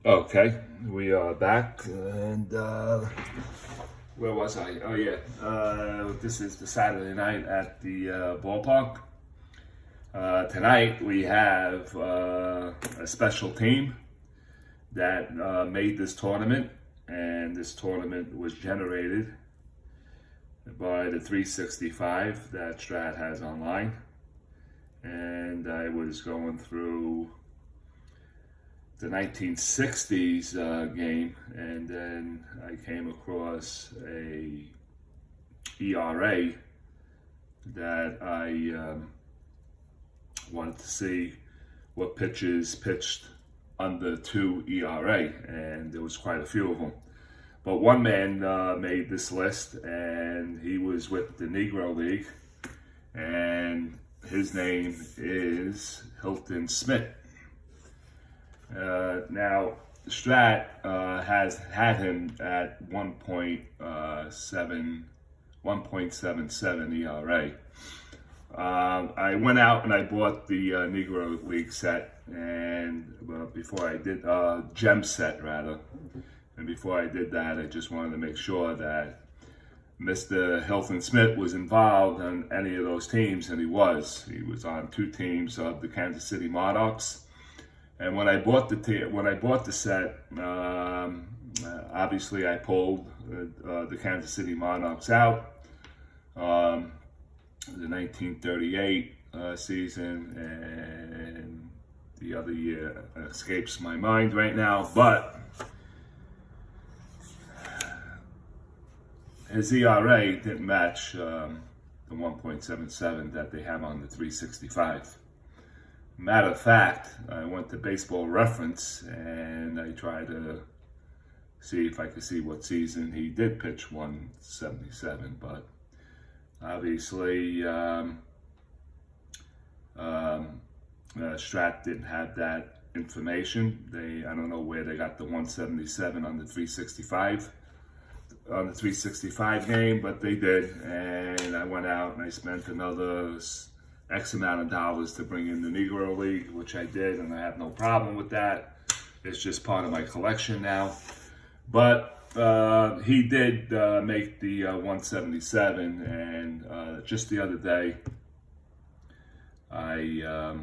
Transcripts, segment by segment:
Okay, we are back, and where was I? Oh yeah, this is the Saturday night at the ballpark. Tonight we have a special team that made this tournament, and this tournament was generated by the 365 that Strat has online. And I was going through the 1960s game, and then I came across a ERA that I wanted to see what pitches pitched under 2 ERA, and there was quite a few of them. But one man made this list, and he was with the Negro League, and his name is H.SMITH. Now, Strat has had him at 1.77 ERA. I went out and I bought the Negro League set, and before I did, gem set rather. And before I did that, I just wanted to make sure that Mr. H.SMITH was involved on any of those teams, and he was. He was on 2 teams of the Kansas City Monarchs. And when I bought the set, obviously I pulled the Kansas City Monarchs out, the 1938 season, and the other year escapes my mind right now. But his ERA didn't match the 1.77 that they have on the 365. Matter of fact, I went to Baseball Reference and I tried to see if I could see what season he did pitch 177, but obviously Strat didn't have that information. I don't know where they got the 177 on the 365 game, but they did. And I went out and I spent another X amount of dollars to bring in the Negro League, which I did, and I have no problem with that. It's just part of my collection now. But he did make the 177, and just the other day, I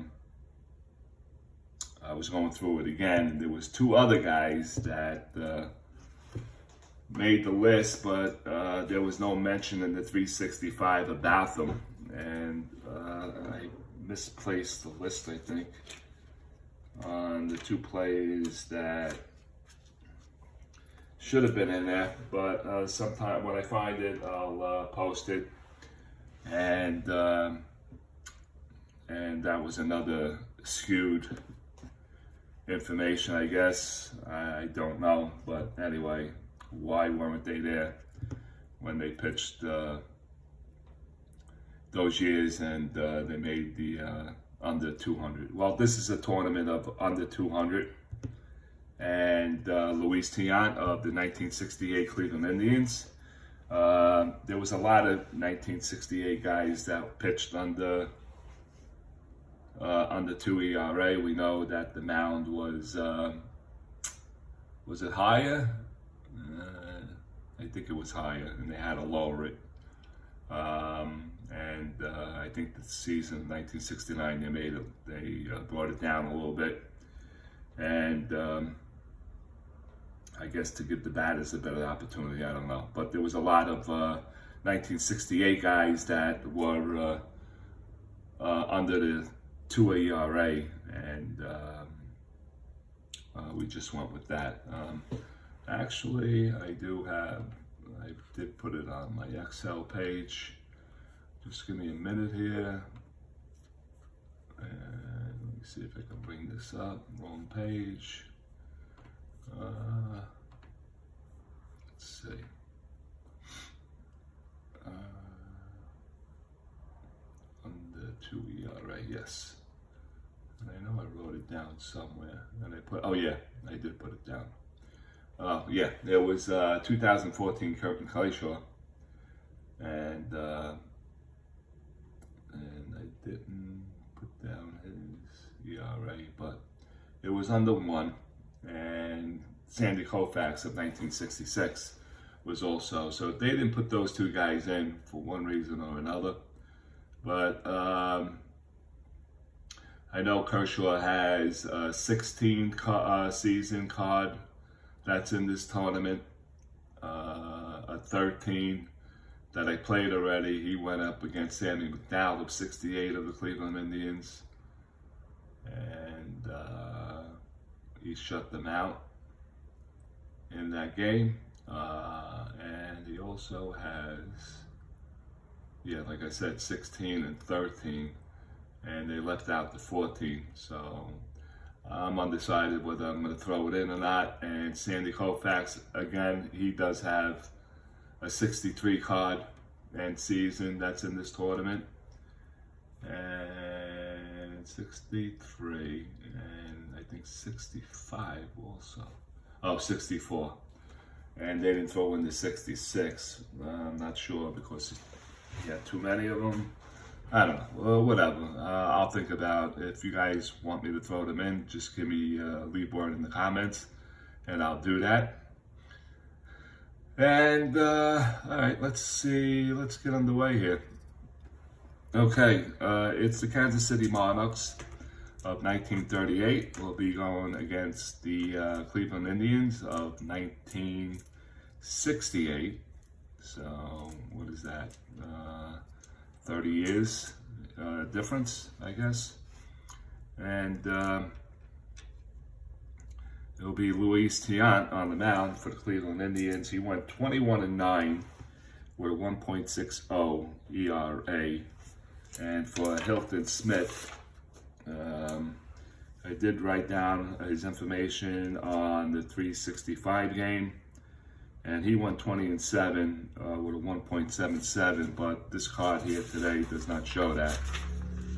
was going through it again, and there was 2 other guys that made the list, but there was no mention in the 365 about them. And I misplaced the list, I think, on the 2 players that should have been in there. But sometime when I find it, I'll post it. And that was another skewed information, I guess. I don't know, but anyway, why weren't they there when they pitched those years, and they made the under 200. Well, this is a tournament of under 200, and L.TIANT of the 1968 Cleveland Indians. There was a lot of 1968 guys that pitched under 2 ERA. We know that the mound was it higher? I think it was higher, and they had to lower it. And I think the season of 1969 they brought it down a little bit, and I guess to give the batters a better opportunity. I don't know, but there was a lot of 1968 guys that were under the 2 ERA, and we just went with that. Actually, I did put it on my Excel page. Just give me a minute here, and let me see if I can bring this up. Wrong page. Let's see. Under 2 ERA, yes. And I know I wrote it down somewhere, and oh yeah, I did put it down. Yeah, there was 2014 Curtin Clayshore, and I didn't put down his ERA, but it was under 1, and Sandy Koufax of 1966 was also. So they didn't put those two guys in for one reason or another. But I know Kershaw has a 16 season card that's in this tournament, a 13 that I played already. He went up against Sammy McDowell of 68 of the Cleveland Indians, and he shut them out in that game. And he also has, yeah, like I said, 16 and 13, and they left out the 14. So I'm undecided whether I'm going to throw it in or not. And Sandy Koufax, again, he does have a 63 card and season that's in this tournament, and 63, and I think 65 also. Oh, 64. And they didn't throw in the 66. I'm not sure because he had too many of them. I don't know. Well, whatever. I'll think about it. If you guys want me to throw them in, just give me a leave word in the comments, and I'll do that. And all right, let's see. Let's get underway here. Okay, it's the Kansas City Monarchs of 1938. We'll be going against the Cleveland Indians of 1968. So what is that? 30 years difference, I guess. And it'll be L.TIANT on the mound for the Cleveland Indians. He went 21-9 with 1.60 ERA. And for H.SMITH, I did write down his information on the 365 game, and he went 20-7 with a 1.77, but this card here today does not show that,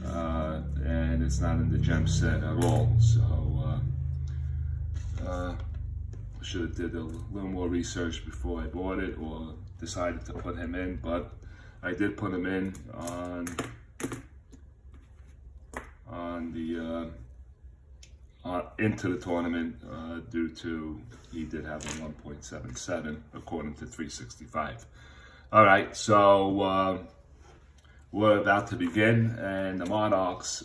and it's not in the gem set at all. So I should have did a little more research before I bought it or decided to put him in, but I did put him in on the into the tournament due to he did have a 1.77 according to 365. All right, so we're about to begin, and the Monarchs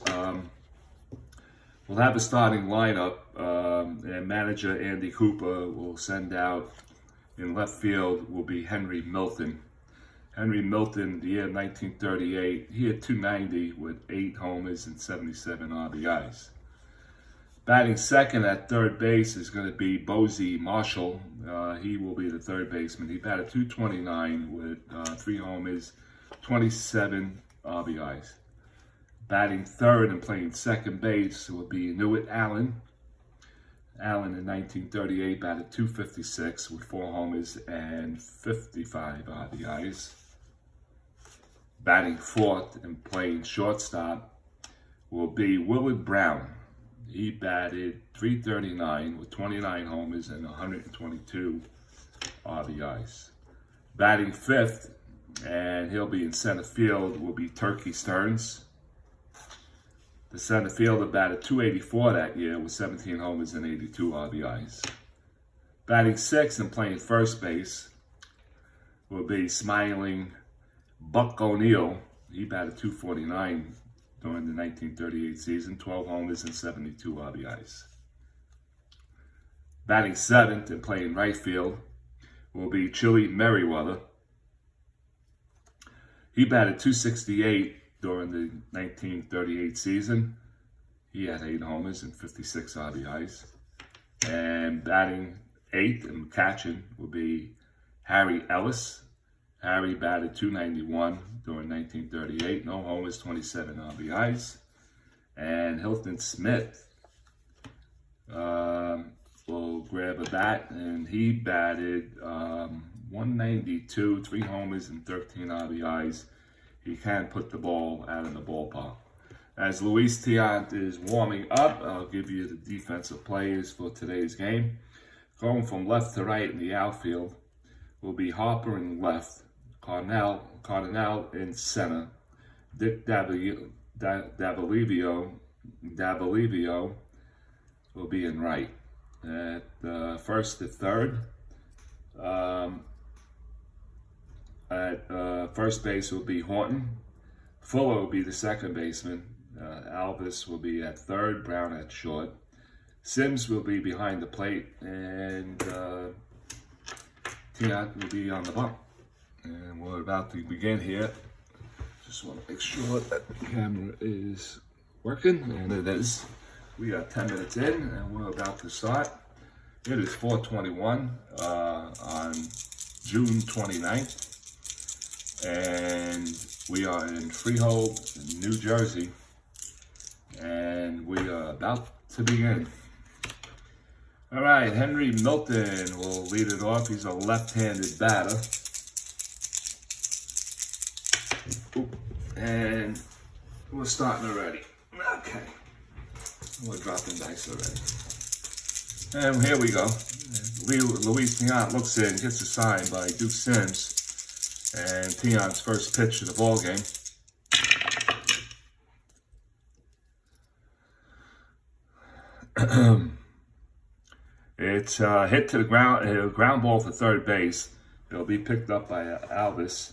will have a starting lineup, and manager Andy Cooper will send out in left field will be Henry Milton. Henry Milton, the year 1938, he had 290 with 8 homers and 77 RBIs. Batting second at third base is going to be Bozie Marshall. He will be the third baseman. He batted 229 with 3 homers, 27 RBIs. Batting third and playing second base will be Newitt Allen. Allen in 1938 batted 256 with 4 homers and 55 RBIs. Batting fourth and playing shortstop will be Willard Brown. He batted 339 with 29 homers and 122 RBIs. Batting fifth, and he'll be in center field, will be Turkey Stearns. The center fielder batted 284 that year with 17 homers and 82 RBIs. Batting sixth and playing first base will be smiling Buck O'Neill. He batted 249 during the 1938 season, 12 homers and 72 RBIs. Batting seventh and playing right field will be Chili Merriweather. He batted 268 during the 1938 season. He had 8 homers and 56 RBIs. And batting eighth and catching will be Harry Ellis. Harry batted 291 during 1938, no homers, 27 RBIs. And Hilton Smith will grab a bat, and he batted 192, 3 homers and 13 RBIs. He can put the ball out of the ballpark. As L.TIANT is warming up, I'll give you the defensive players for today's game. Going from left to right in the outfield will be Harper in left, Cardinal in center, Dick Davalivio will be in right. At first to third. At first base will be Horton. Fuller will be the second baseman. Alvis will be at third. Brown at short. Sims will be behind the plate, and T.I.A.N.T will be on the bump. And we're about to begin here. Just want to make sure that the camera is working, and it is. We are 10 minutes in, and we're about to start. It is 4:21 on June 29th, and we are in Freehold, New Jersey, and we are about to begin. All right, Henry Milton will lead it off. He's a left-handed batter. Ooh, and we're starting already. Okay. We're dropping dice already. And here we go. L.TIANT looks in, gets a sign by Duke Sims. And T.I.A.N.'s first pitch of the ball game. It's hit to the ground, ground ball for third base. It'll be picked up by Alvis.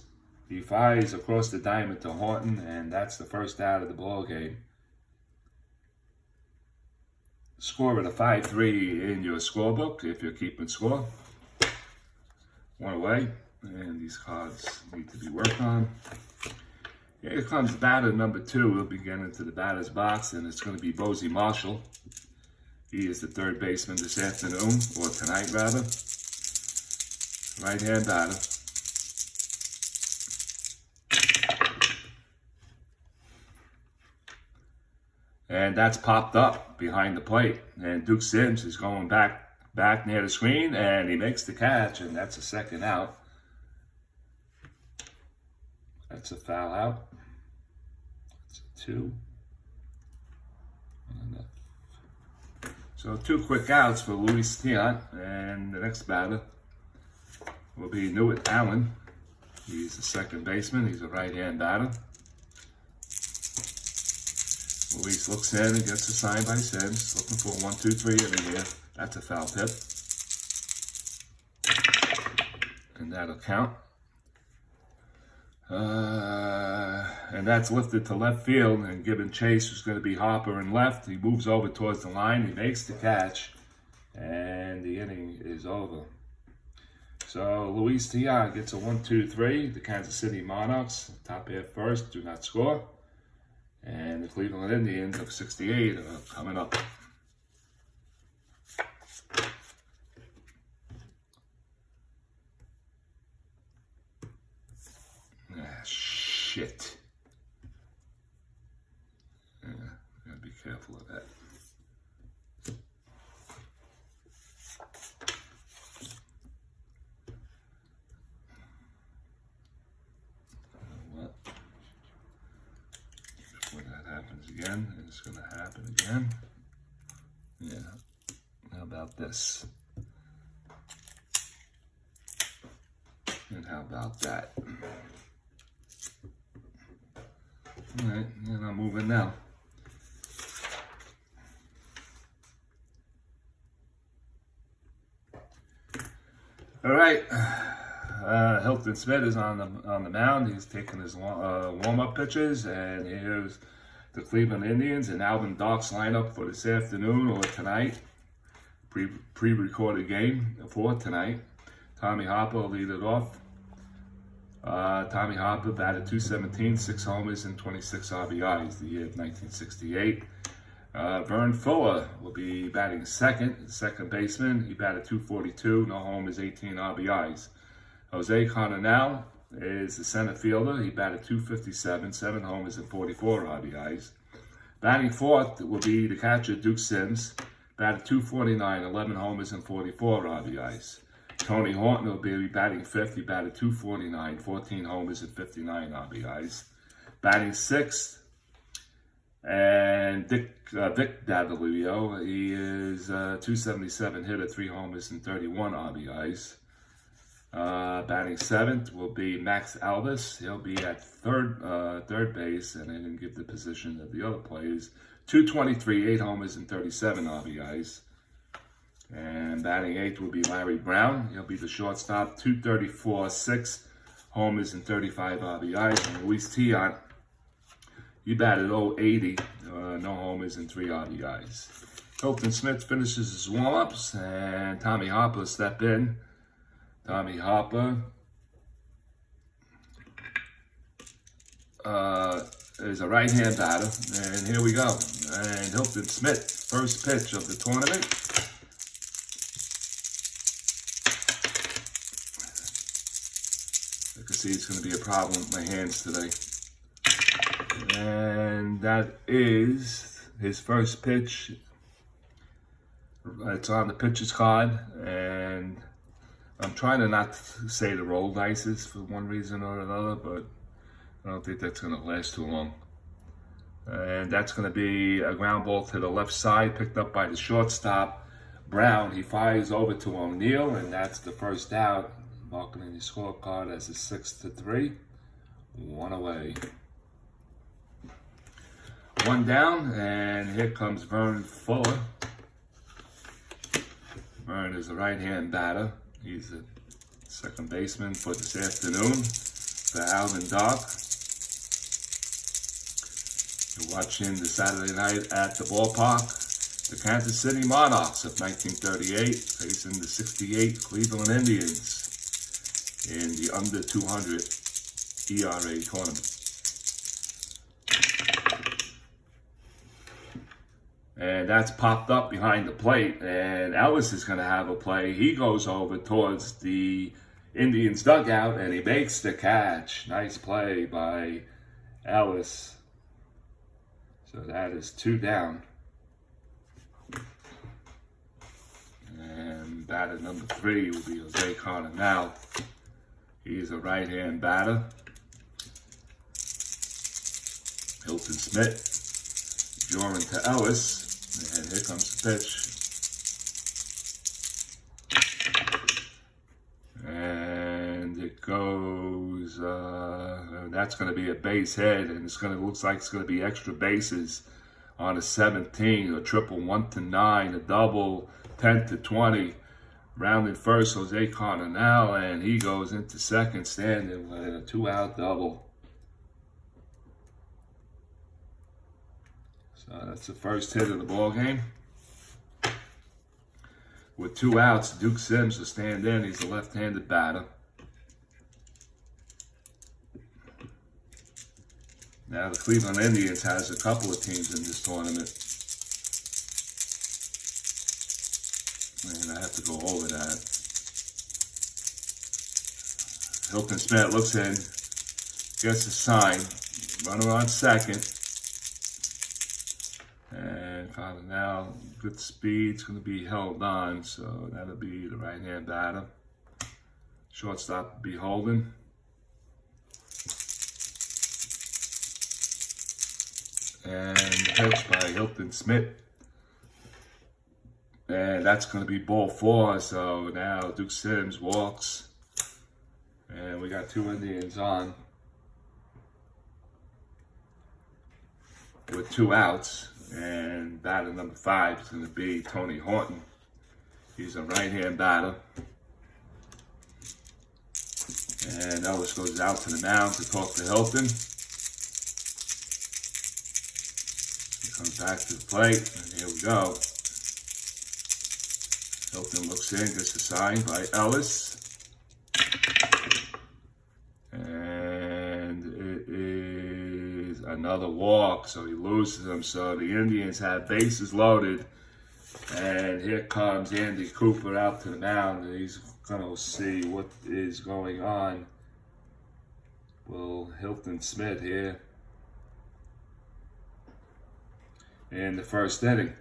He fires across the diamond to Horton, and that's the first out of the ball game. Score of a 5-3 in your scorebook if you're keeping score. One away, and these cards need to be worked on. Here comes batter number 2. We'll be getting into the batter's box, and it's going to be Bosie Marshall. He is the third baseman this afternoon, or tonight rather. Right-hand batter. And that's popped up behind the plate. And Duke Sims is going back near the screen, and he makes the catch, and that's a second out. That's a foul out. That's a 2. So 2 quick outs for L.TIANT, and the next batter will be Newt Allen. He's the second baseman. He's a right-hand batter. Luis looks in and gets a sign by Sims, looking for 1, 2, 3 in here. That's a foul tip. And that'll count. And that's lifted to left field, and given chase was going to be Harper in left. He moves over towards the line. He makes the catch, and the inning is over. So L.TIANT gets a 1, 2, 3. The Kansas City Monarchs, top half first, do not score. And the Cleveland Indians of 68 are coming up. Shit. Yeah, gotta be careful of that. What? Before that happens again, and it's gonna happen again. Yeah. How about this? And how about that? All right, and I'm moving now. All right, H.SMITH is on the mound. He's taking his warm-up pitches, and here's the Cleveland Indians and Alvin Dark's lineup for this afternoon or tonight. Pre-recorded game for tonight. Tommy Harper will lead it off. Tommy Harper batted .217, 6 homers and 26 RBIs the year of 1968. Vern Fuller will be batting second baseman. He batted .242, no homers, 18 RBIs. Jose Cardenal is the center fielder. He batted .257, 7 homers and 44 RBIs. Batting fourth will be the catcher Duke Sims, batted .249, 11 homers and 44 RBIs. Tony Horton will be batting fifth. He batted .249, 14 homers and 59 RBIs. Batting sixth, and Vic Davalillo. He is .277 hitter, 3 homers and 31 RBIs. Batting seventh will be Max Alvis. He'll be at third base, and I didn't give the position of the other players. .223, 8 homers and 37 RBIs. And batting eighth will be Larry Brown. He'll be the shortstop. 234, 6 homers and 35 RBIs. And L.TIANT, he batted 080, no homers and 3 RBIs. H.SMITH finishes his warm-ups, and Tommy Harper step in. Tommy Harper is a right-hand batter, and here we go. And H.SMITH, first pitch of the tournament. You can see it's going to be a problem with my hands today. And that is his first pitch. It's on the pitcher's card, and I'm trying to not say the roll dices for one reason or another, but I don't think that's going to last too long. And that's going to be a ground ball to the left side, picked up by the shortstop, Brown. He fires over to O'Neill, and that's the first out. Marking in the scorecard as a 6-3. 1 away. 1 down, and here comes Vern Fuller. Vern is a right-hand batter. He's a second baseman for this afternoon for Alvin Dark. You're watching the Saturday night at the ballpark. The Kansas City Monarchs of 1938 facing the 68 Cleveland Indians in the under 200 ERA tournament. And that's popped up behind the plate, and Ellis is going to have a play. He goes over towards the Indians dugout, and he makes the catch. Nice play by Ellis. So that is 2 down. And batter number 3 will be Jose Cardenal. He's a right-hand batter. H.SMITH, drawing to Ellis. And here comes the pitch. And it goes, that's going to be a base hit, and looks like it's going to be extra bases on a 17, a triple 1-9, a double 10-20. Rounding first, Jose Cardenal, and he goes into second, standing with a 2-out double. So that's the first hit of the ball game. With 2 outs, Duke Sims will stand in. He's a left-handed batter. Now the Cleveland Indians has a couple of teams in this tournament. And I have to go over that. H.SMITH looks in, gets a sign, runner on second. And Cardenal, good speed, it's going to be held on, so that'll be the right-hand batter. Shortstop will be Holden. And pitch by H.SMITH. And that's going to be ball 4, so now Duke Sims walks. And we got 2 Indians on with 2 outs. And batter number 5 is going to be Tony Horton. He's a right-hand batter. And Ellis goes out to the mound to talk to Hilton. He comes back to the plate, and here we go. Hilton looks in, gets a sign by Ellis. And it is another walk, so he loses them. So the Indians have bases loaded. And here comes Andy Cooper out to the mound, and he's going to see what is going on. Well, H.SMITH here in the first inning.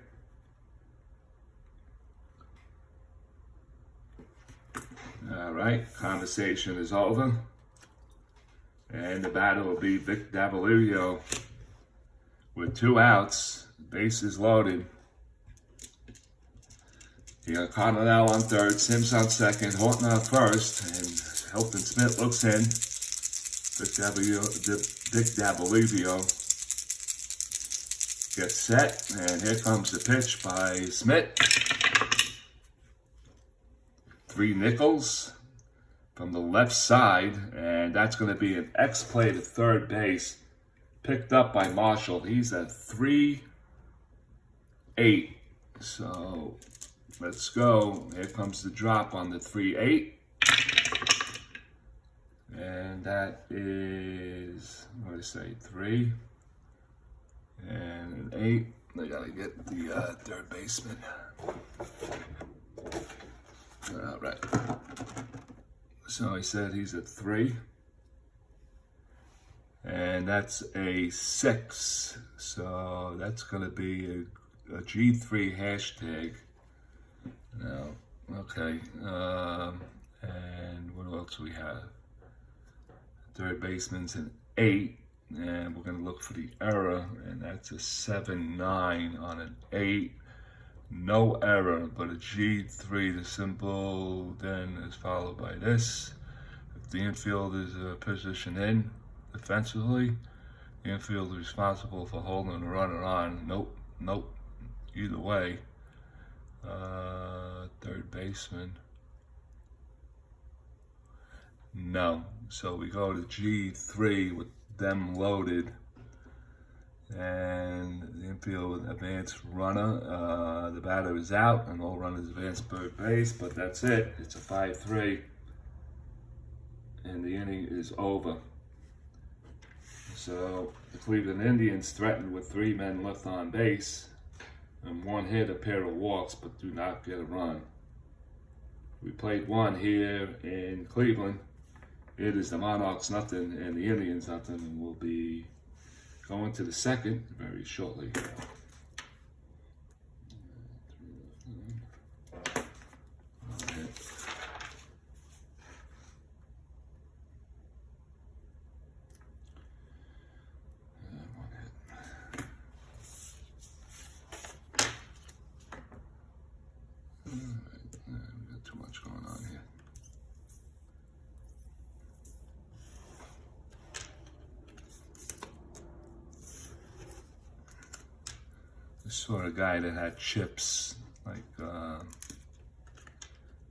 All right, conversation is over. And the batter will be Vic Davalivio with 2 outs, bases loaded. You got Cardenal on third, Sims on second, Horton on first, and H.SMITH looks in. Vic Davalivio gets set, and here comes the pitch by Smith. 3 nickels from the left side, and that's going to be an X play to third base, picked up by Marshall. He's at 3-8. So let's go. Here comes the drop on the 3-8. And that is, what do I say, 3 and an 8. I gotta get the third baseman. All right. So he said he's at 3. And that's a 6. So that's gonna be a G3 hashtag. Now, okay. And what else do we have? Third baseman's an 8, and we're going to look for the error, and that's a 7-9 on an 8. No error, but a G3. The symbol then is followed by this. If the infield is positioned in defensively, the infield is responsible for holding the runner on. Nope, nope. Either way, third baseman. No. So we go to G3 with them loaded, and the infield advanced runner. The batter is out, and all runners advance third base, but that's it. It's a 5-3, and the inning is over. So the Cleveland Indians threatened with 3 men left on base, and 1 hit, a pair of walks, but do not get a run. We played 1 here in Cleveland. It is the Monarchs nothing and the Indians nothing, and we'll be going to the second very shortly. Sort of guy that had chips, like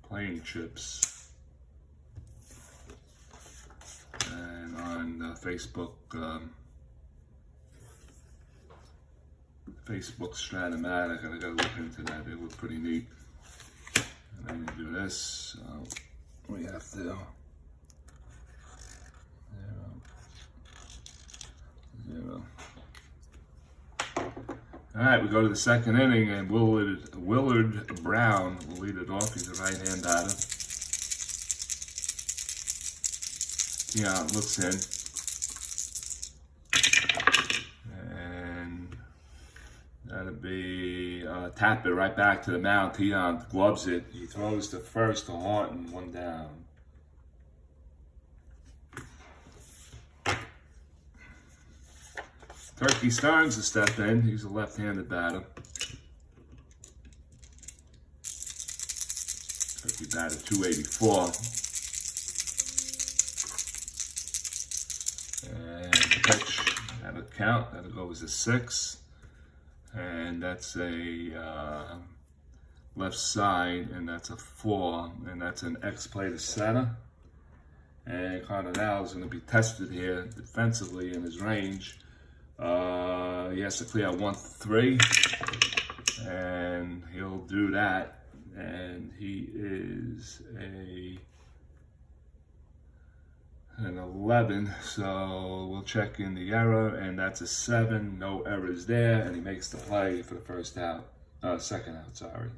playing chips, and on Facebook, Facebook STRAT-O-MATIC, I gotta look into that. They look pretty neat. And then you do this, so we have to 0, 0. All right, we go to the second inning, and Willard Brown will lead it off. He's a right-hand batter. L.TIANT looks in, and that'll be tap it right back to the mound. L.TIANT gloves it. He throws to first to Horton, 1 down. Turkey Stearns to step in. He's a left-handed batter. Turkey batted 284. And pitch, that'll count. That'll go as a 6. And that's a left side, and that's a 4. And that's an X play to center. And Cardinal is going to be tested here defensively in his range. He has to clear 1-3, and he'll do that, and he is an 11, so we'll check in the error, and that's a 7, no errors there, and he makes the play for the second out, sorry.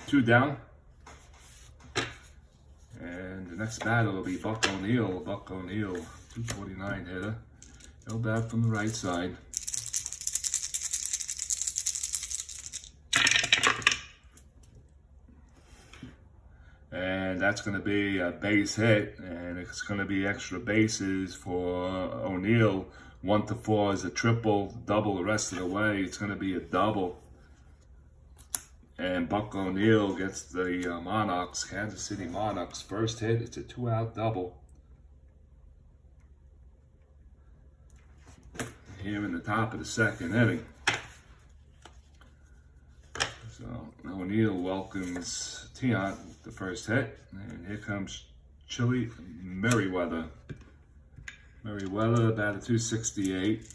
2 down, and the next batter will be Buck O'Neil. Buck O'Neil, 249 hitter. He'll bat from the right side. And that's going to be a base hit, and it's going to be extra bases for O'Neil. 1-4 is a triple, double the rest of the way. It's going to be a double. And Buck O'Neil gets the Monarchs, Kansas City Monarchs, first hit. It's a 2-out double. Here in the top of the second inning. So O'Neill welcomes L.TIANT with the first hit, and here comes Chile Merriweather. Merriweather, batted .268,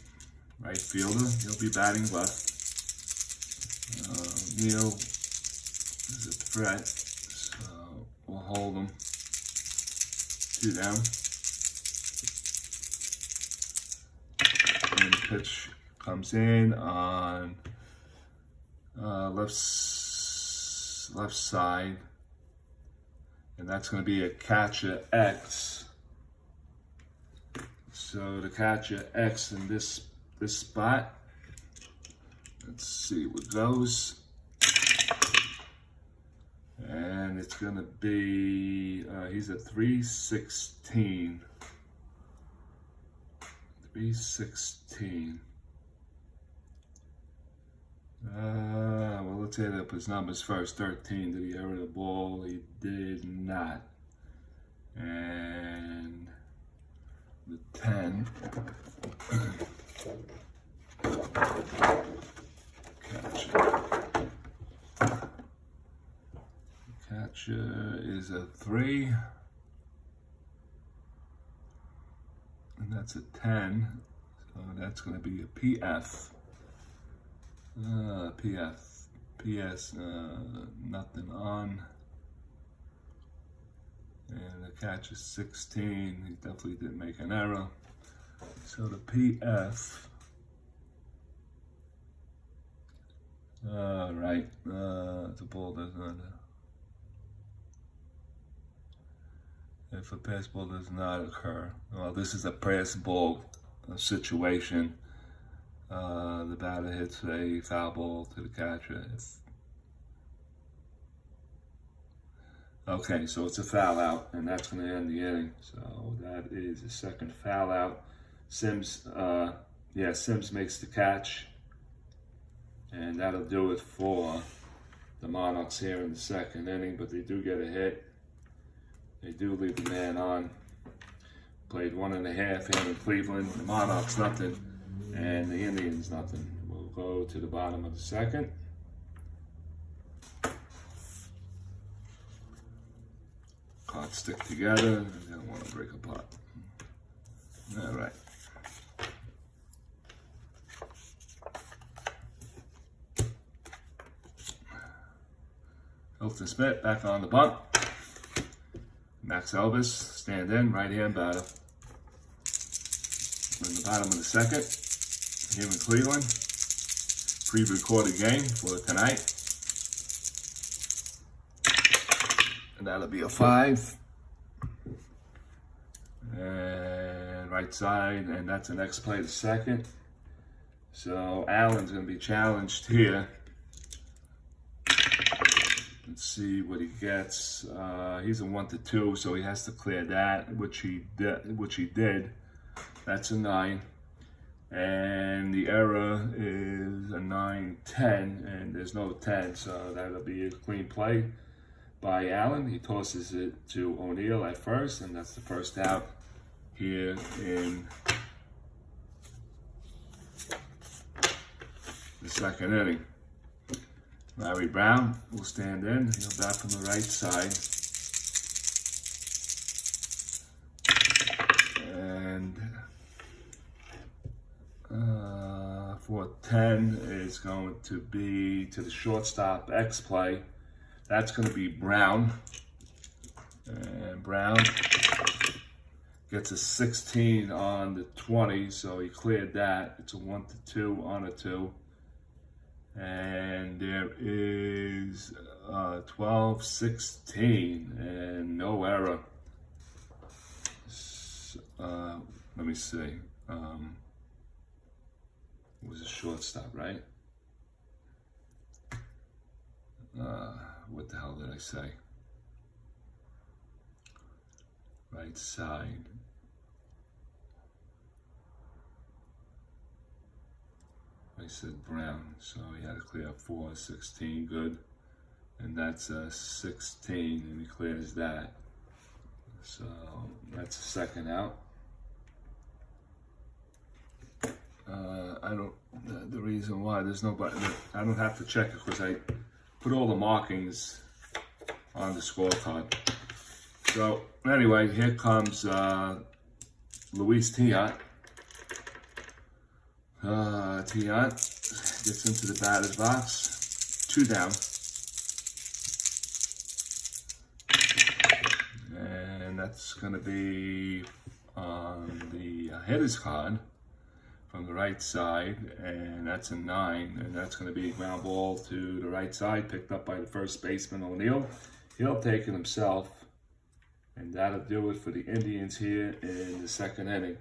right fielder. He'll be batting left. O'Neill is a threat, so we'll hold him. 2 down. And the pitch comes in on left side, and that's going to be a catcher X. So the catcher X in this spot. Let's see what goes. And it's going to be, he's at 316. 316. Well, let's add up his numbers first. 13. Did he error the ball? He did not. And the 10. Catcher is a 3. And that's a 10. So that's going to be a PF. PS, nothing on. And the catch is 16. He definitely didn't make an error. So the PF. Right. The ball does not. If a pass ball does not occur, well, this is a pass ball situation. The batter hits a foul ball to the catcher. Okay, so it's a foul out, and that's going to end the inning. So that is the second foul out. Sims makes the catch, and that'll do it for the Monarchs here in the second inning. But they do get a hit. They do leave the man on. Played 1.5 here in Cleveland. The Monarchs nothing, and the Indians nothing. We'll go to the bottom of the second. Cards stick together, and they don't want to break apart. All right. H.SMITH back on the bunt. Max Elvis, stand in, right-hand batter. We're in the bottom of the second, here in Cleveland. Pre-recorded game for tonight. And that'll be a 5. And right side, and that's the next play, the second. So Allen's going to be challenged here. Let's see what he gets. He's a 1-2, so he has to clear that, which he did. That's a 9. And the error is a 9-10, and there's no 10, so that'll be a clean play by Allen. He tosses it to O'Neill at first, and that's the first out here in the second inning. Larry Brown will stand in. He'll bat from the right side. And 4-10 is going to be to the shortstop X play. That's going to be Brown. And Brown gets a 16 on the 20, so he cleared that. It's a 1-2 on a 2. And there is 12-16 and no error. Let me see. It was a shortstop, right? What the hell did I say? Right side. I said Brown, so he had to clear up 4-16, good. And that's a 16, and he clears that. So that's the second out. The reason why there's nobody, I don't have to check it because put all the markings on the scorecard. So anyway, here comes L.TIANT. L.TIANT gets into the batter's box, 2 down. And that's going to be on the hitter's card from the right side, and that's a 9, and that's going to be a ground ball to the right side, picked up by the first baseman O'Neill. He'll take it himself, and that'll do it for the Indians here in the 2nd inning.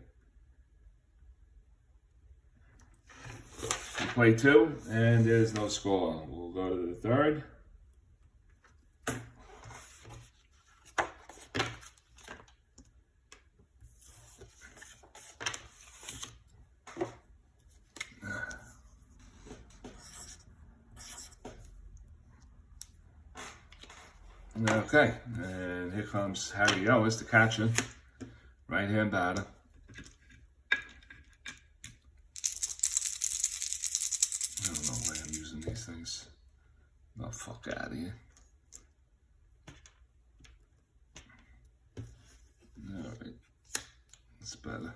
We play 2, and there's no score. We'll go to the 3rd. Okay, and here comes Harry Ellis, the catcher, right-hand batter. I don't know why I'm using these things. Oh, fuck out of here. All right, that's better.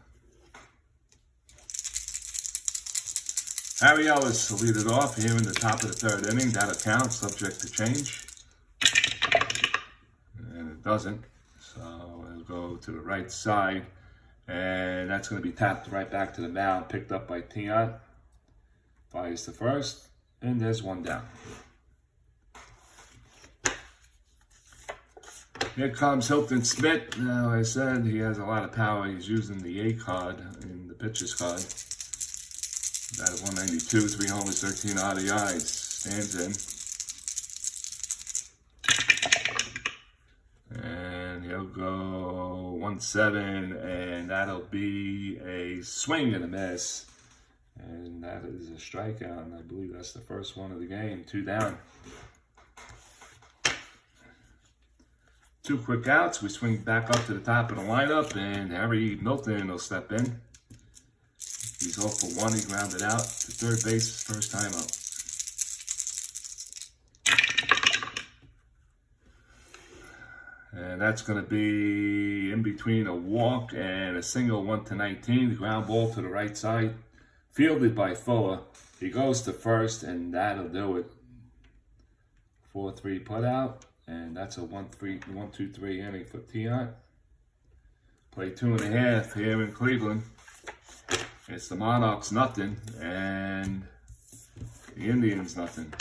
Harry Ellis will lead it off here in the top of the 3rd inning. That'll count, subject to change. Doesn't, so it'll go to the right side, and that's going to be tapped right back to the mound, picked up by L.TIANT. Fires to first, and there's 1 down. Here comes H.SMITH. Now, I said he has a lot of power. He's using the A card in the pitcher's card. That is 192, 3 homers, 13 RBIs. Stands in. He'll go 1-7, and that'll be a swing and a miss. And that is a strikeout, and I believe that's the first one of the game. 2 down. 2 quick outs. We swing back up to the top of the lineup, and Harry Milton will step in. He's 0 for 1. He grounded out to 3rd base his first time up. And that's going to be in between a walk and a single, 1-19. The ground ball to the right side, fielded by Fuller. He goes to first, and that'll do it. 4-3 put out, and that's a 1-2-3 inning for L.TIANT. Play 2.5 here in Cleveland. It's the Monarchs nothing, and the Indians nothing.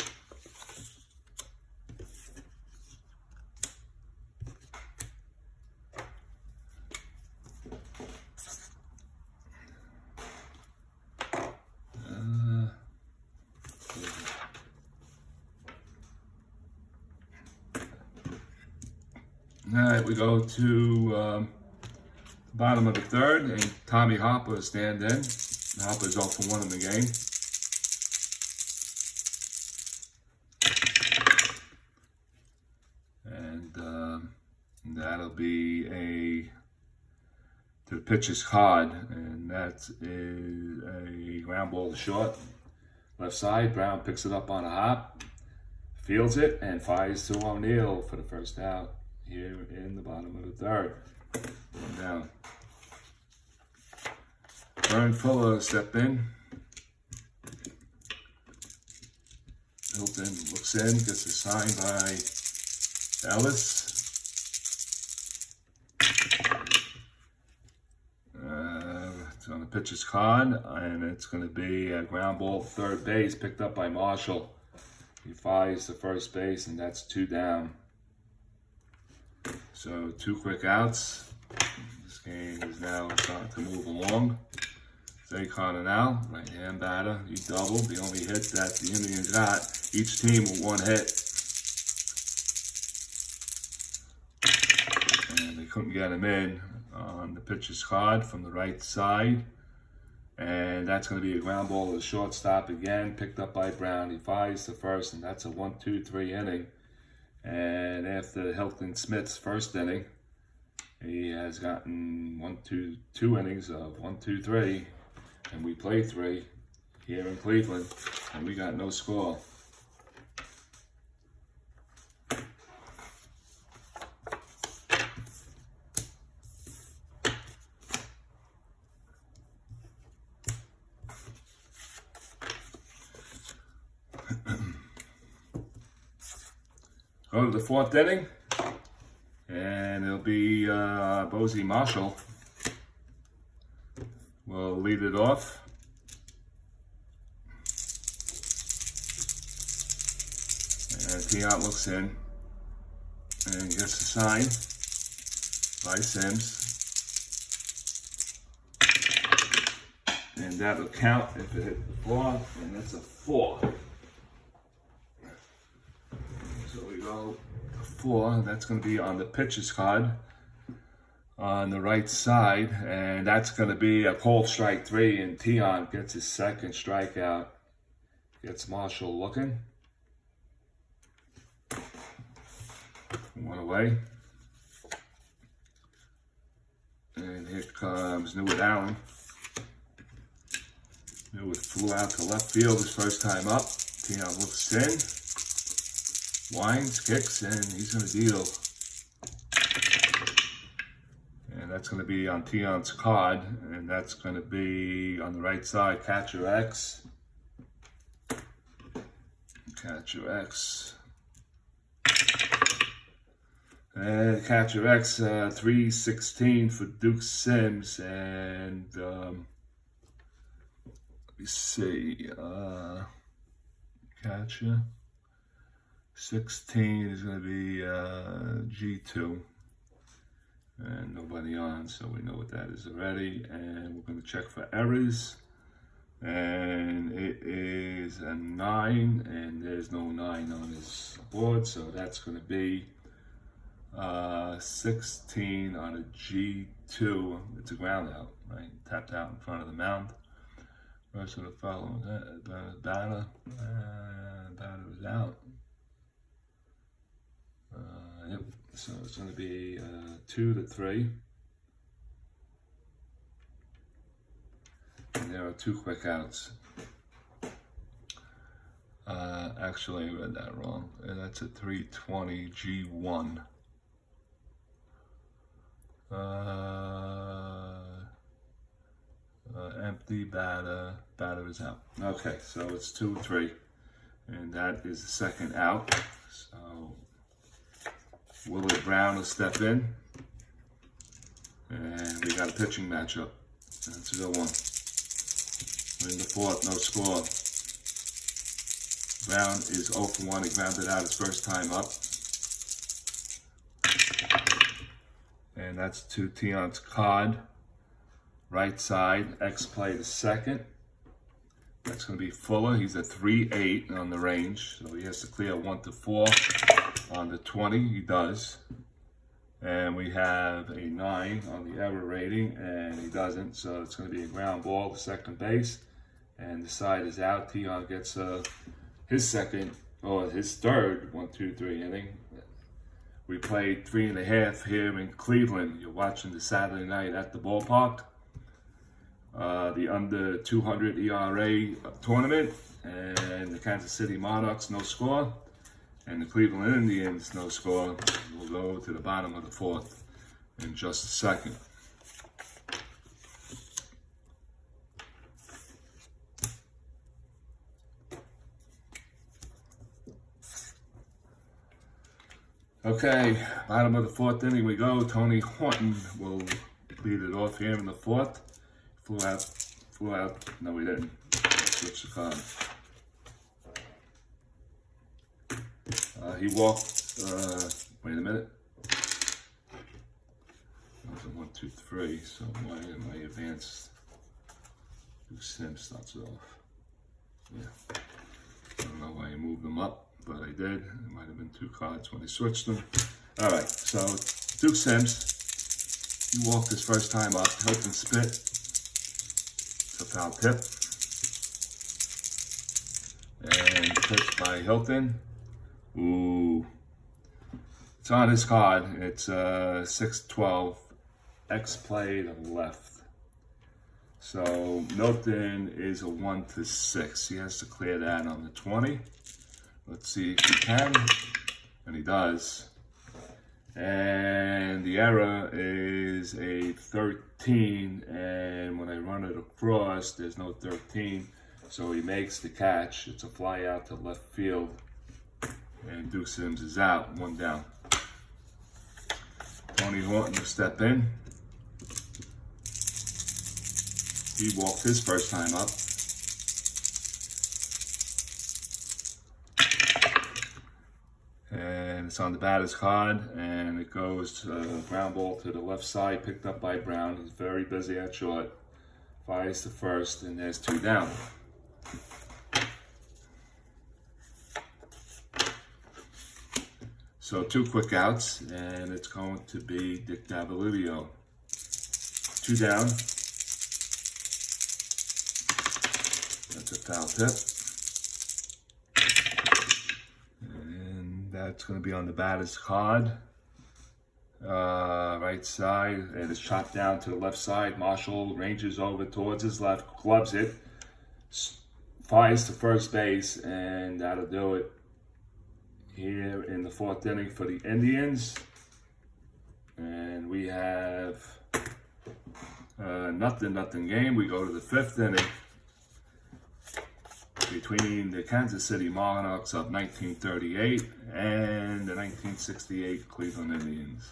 All right, we go to the bottom of the 3rd, and Tommy Harper is stand in. Harper's 0 for 1 in the game. And that'll be to the pitcher's card, and that is a ground ball to short. Left side, Brown picks it up on a hop, fields it, and fires to O'Neill for the first out here in the bottom of the 3rd. 1 down. Vern Fuller step in. Hilton looks in, gets a sign by Ellis. It's on the pitcher's card, and it's going to be a ground ball to 3rd base, picked up by Marshall. He fires to first base, and that's 2 down. So 2 quick outs. This game is now starting to move along. Zay Cardinal, right-hand batter. He doubled. The only hit that the Indians got. Each team with 1 hit. And they couldn't get him in on the pitcher's card from the right side. And that's going to be a ground ball to the shortstop again, picked up by Brown. He fires to first, and that's a 1-2-3 inning. And after H.SMITH's first inning, he has gotten 2 innings of 1-2-3, and we play 3 here in Cleveland, and we got no score. Go to the 4th inning, and it'll be Bosie Marshall will lead it off. And L.TIANT looks in and gets the sign by Sims. And that'll count if it hit the 4, and that's a 4. So we go to 4, that's going to be on the pitcher's card on the right side, and that's going to be a cold strike 3, and L.TIANT gets his second strikeout. Gets Marshall looking. 1 away. And here comes Newt Allen. Newt flew out to left field his first time up. L.TIANT looks in, winds, kicks, and he's going to deal. And that's going to be on L.TIANT's card, and that's going to be on the right side, catcher X. Catcher X. And catcher X, 316 for Duke Sims, and let me see, catcher 16 is going to be G2, and nobody on, so we know what that is already. And we're going to check for errors, and it is a 9, and there's no 9 on his board, so that's going to be 16 on a G2. It's a ground out, right? Tapped out in front of the mound. Rest of the following batter. Batter is out. Yep. So it's going to be 2 to 3. And there are 2 quick outs. Actually, I read that wrong. That's a 320 G1. Empty batter is out. Okay, so it's 2-3, and that is the second out. So Willard Brown will step in, and we got a pitching matchup. That's a good one. We're in the 4th, no score. Brown is 0 for 1. He grounded out his first time up. And that's to L.TIANT's card. Right side, X play the second. That's going to be Fuller. He's a 3-8 on the range, so he has to clear 1 to 4 on the 20. He does. And we have a 9 on the error rating, and he doesn't. So it's going to be a ground ball to second base, and the side is out. L.TIANT gets his second, or his third 1-2-3 inning. We played 3.5 here in Cleveland. You're watching the Saturday night at the ballpark. The under 200 ERA tournament, and the Kansas City Monarchs, no score, and the Cleveland Indians, no score. We'll go to the bottom of the 4th in just a second. Okay, bottom of the 4th inning we go. Tony Horton will lead it off here in the 4th. Flew out. No, we didn't. Switch the card. He walked. Wait a minute. That was a 1, 2, 3. So my advanced Sims starts it off. Yeah. I don't know why he moved them up, but I did. It might have been 2 cards when he switched them. All right. So Duke Sims. He walked his first time up. Hilton spit. A foul tip, and pitched by Hilton. Ooh, it's on his card. It's 6-12. X play to left. So Milton is a 1 to 6. He has to clear that on the 20. Let's see if he can, and he does. And the error is a 13, and when I run it across, there's no 13, so he makes the catch. It's a fly out to left field, And Duke Sims is out, 1 down. Tony Horton will step in. He walked his first time up. And it's on the batter's card, and it goes ground ball to the left side, picked up by Brown. He's very busy at short. Fires to first, and there's 2 down. So 2 quick outs, and it's going to be Dick Davalivio. 2 down. That's a foul tip. And that's going to be on the batter's card. Right side, and it's chopped down to the left side. Marshall ranges over towards his left, clubs it, fires to first base, and that'll do it here in the 4th inning for the Indians. And we have nothing game. We go to the 5th inning between the Kansas City Monarchs of 1938 and the 1968 Cleveland Indians.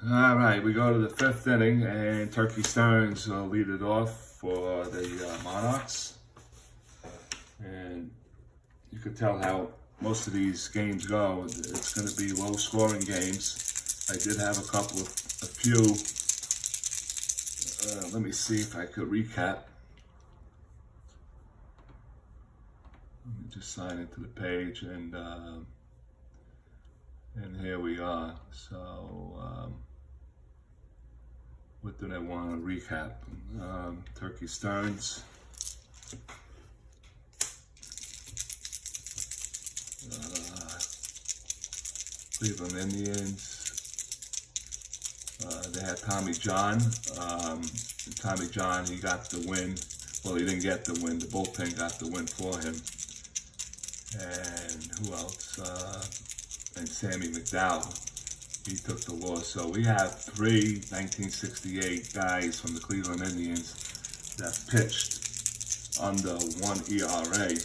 All right, we go to the 5th inning, and Turkey Stearns will lead it off for the Monarchs. And you can tell how most of these games go. It's going to be low-scoring games. I did have a few. Let me see if I could recap. Let me just sign into the page, and here we are. So. What did I want to recap? Turkey Stearns. Cleveland Indians. They had Tommy John. Tommy John, he got the win. Well, he didn't get the win. The bullpen got the win for him. And who else? And Sammy McDowell. He took the loss. So we have 3 1968 guys from the Cleveland Indians that pitched under 1 ERA.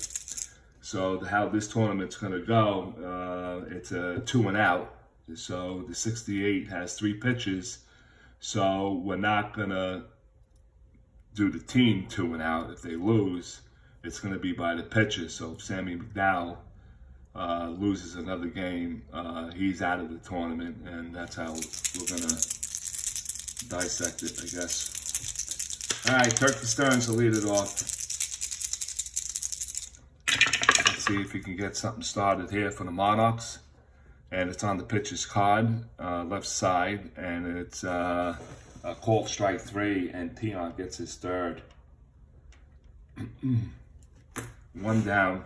So how this tournament's going to go, it's a 2 and out. So the 68 has 3 pitches. So we're not going to do the team 2 and out. If they lose, it's going to be by the pitches. So if Sammy McDowell loses another game, he's out of the tournament, and that's how we're gonna dissect it, I guess. All right, Turkey Stearns will lead it off. Let's see if he can get something started here for the Monarchs. And it's on the pitcher's card, left side, and it's a called strike 3, and L.TIANT gets his 3rd. 1 down.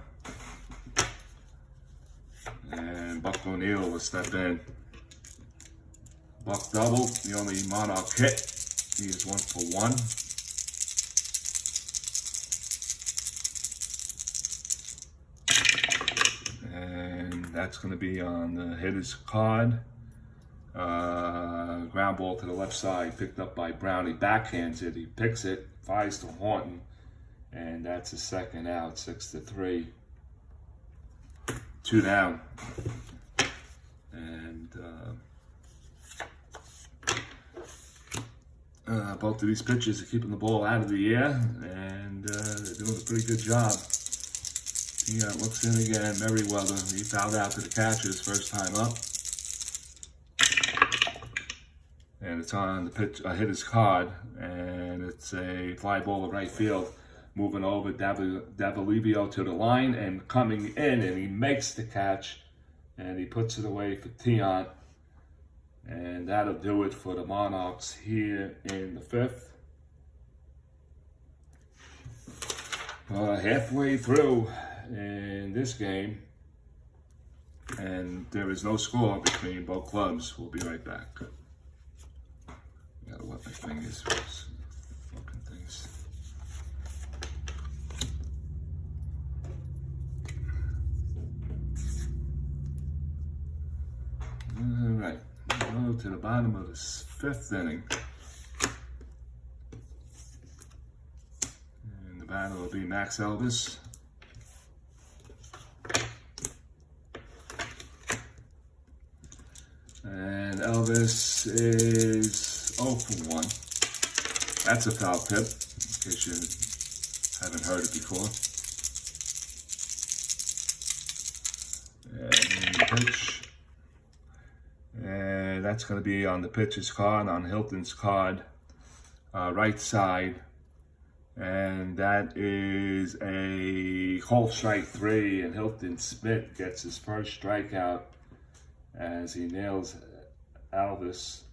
And Buck O'Neill will step in. Buck double, the only Monarch hit. He is 1 for 1. And that's going to be on the hitter's card. Ground ball to the left side, picked up by Brown. He backhands it, he picks it, fires to Horton, and that's his 2nd out, 6-3. 2 down. And both of these pitchers are keeping the ball out of the air, and they're doing a pretty good job. L.TIANT looks in again. Merriweather, he fouled out to the catchers first time up. And it's on the pitch, hitter's card, and it's a fly ball to right field. Moving over, Davalivio to the line and coming in, and he makes the catch, and he puts it away for L.TIANT. And that'll do it for the Monarchs here in the 5th. Halfway through in this game, and there is no score between both clubs. We'll be right back. Gotta wet my fingers for this fucking things. All right, go to the bottom of this 5th inning. batter will be Max Elvis. And Elvis is 0 for 1. That's a foul tip, in case you haven't heard it before. And pitch. And that's going to be on the pitcher's card, on Hilton's card, right side. And that is a cold strike 3, and H.SMITH gets his first strikeout as he nails Elvis.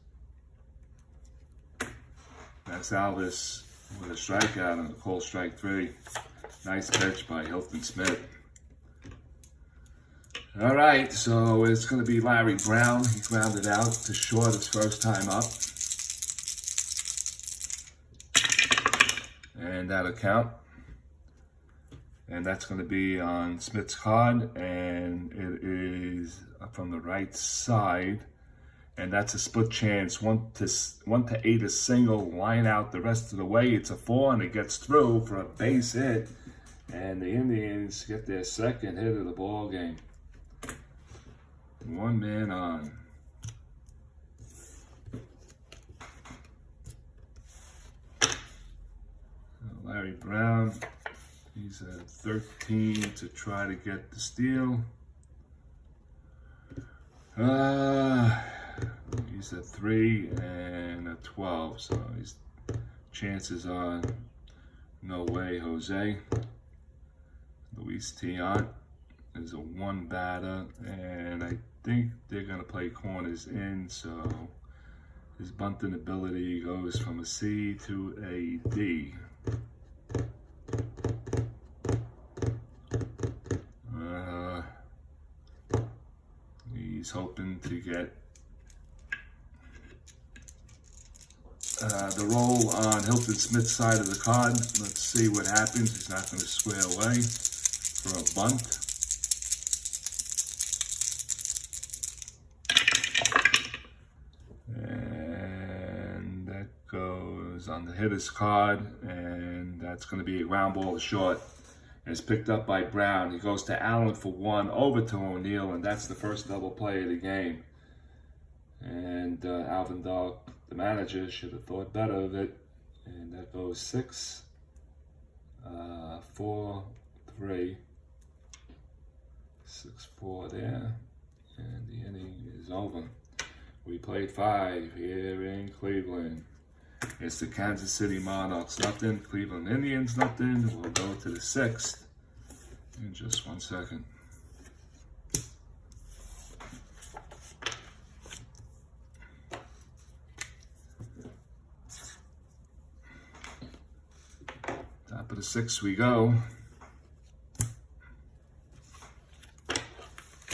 That's Elvis with a strikeout on a cold strike 3. Nice pitch by H.SMITH. All right, so it's going to be Larry Brown. He grounded out to short his first time up. And that'll count. And that's going to be on Smith's card, and it is from the right side. And that's a split chance, 1 to 8 a single, line out the rest of the way. It's a 4, and it gets through for a base hit. And the Indians get their second hit of the ball game. 1 man on. Larry Brown, he's at 13 to try to get the steal. He's at 3 and a 12, so his chances are no way, Jose. L.TIANT is a 1 batter, and I think they're going to play corners in, so his bunting ability goes from a C to a D. He's hoping to get the roll on H.SMITH's side of the card. Let's see what happens. He's not going to square away for a bunt. And that goes on the hitter's card, and that's going to be a ground ball to short. And it's picked up by Brown. He goes to Allen for 1, over to O'Neill, and that's the first double play of the game. And Alvin Dahl, the manager, should have thought better of it. And that goes 6, 4, 3, 6-4 there. And the inning is over. We played 5 here in Cleveland. It's the Kansas City Monarchs, nothing. Cleveland Indians, nothing. We'll go to the 6th in just 1 second. Top of the 6th we go.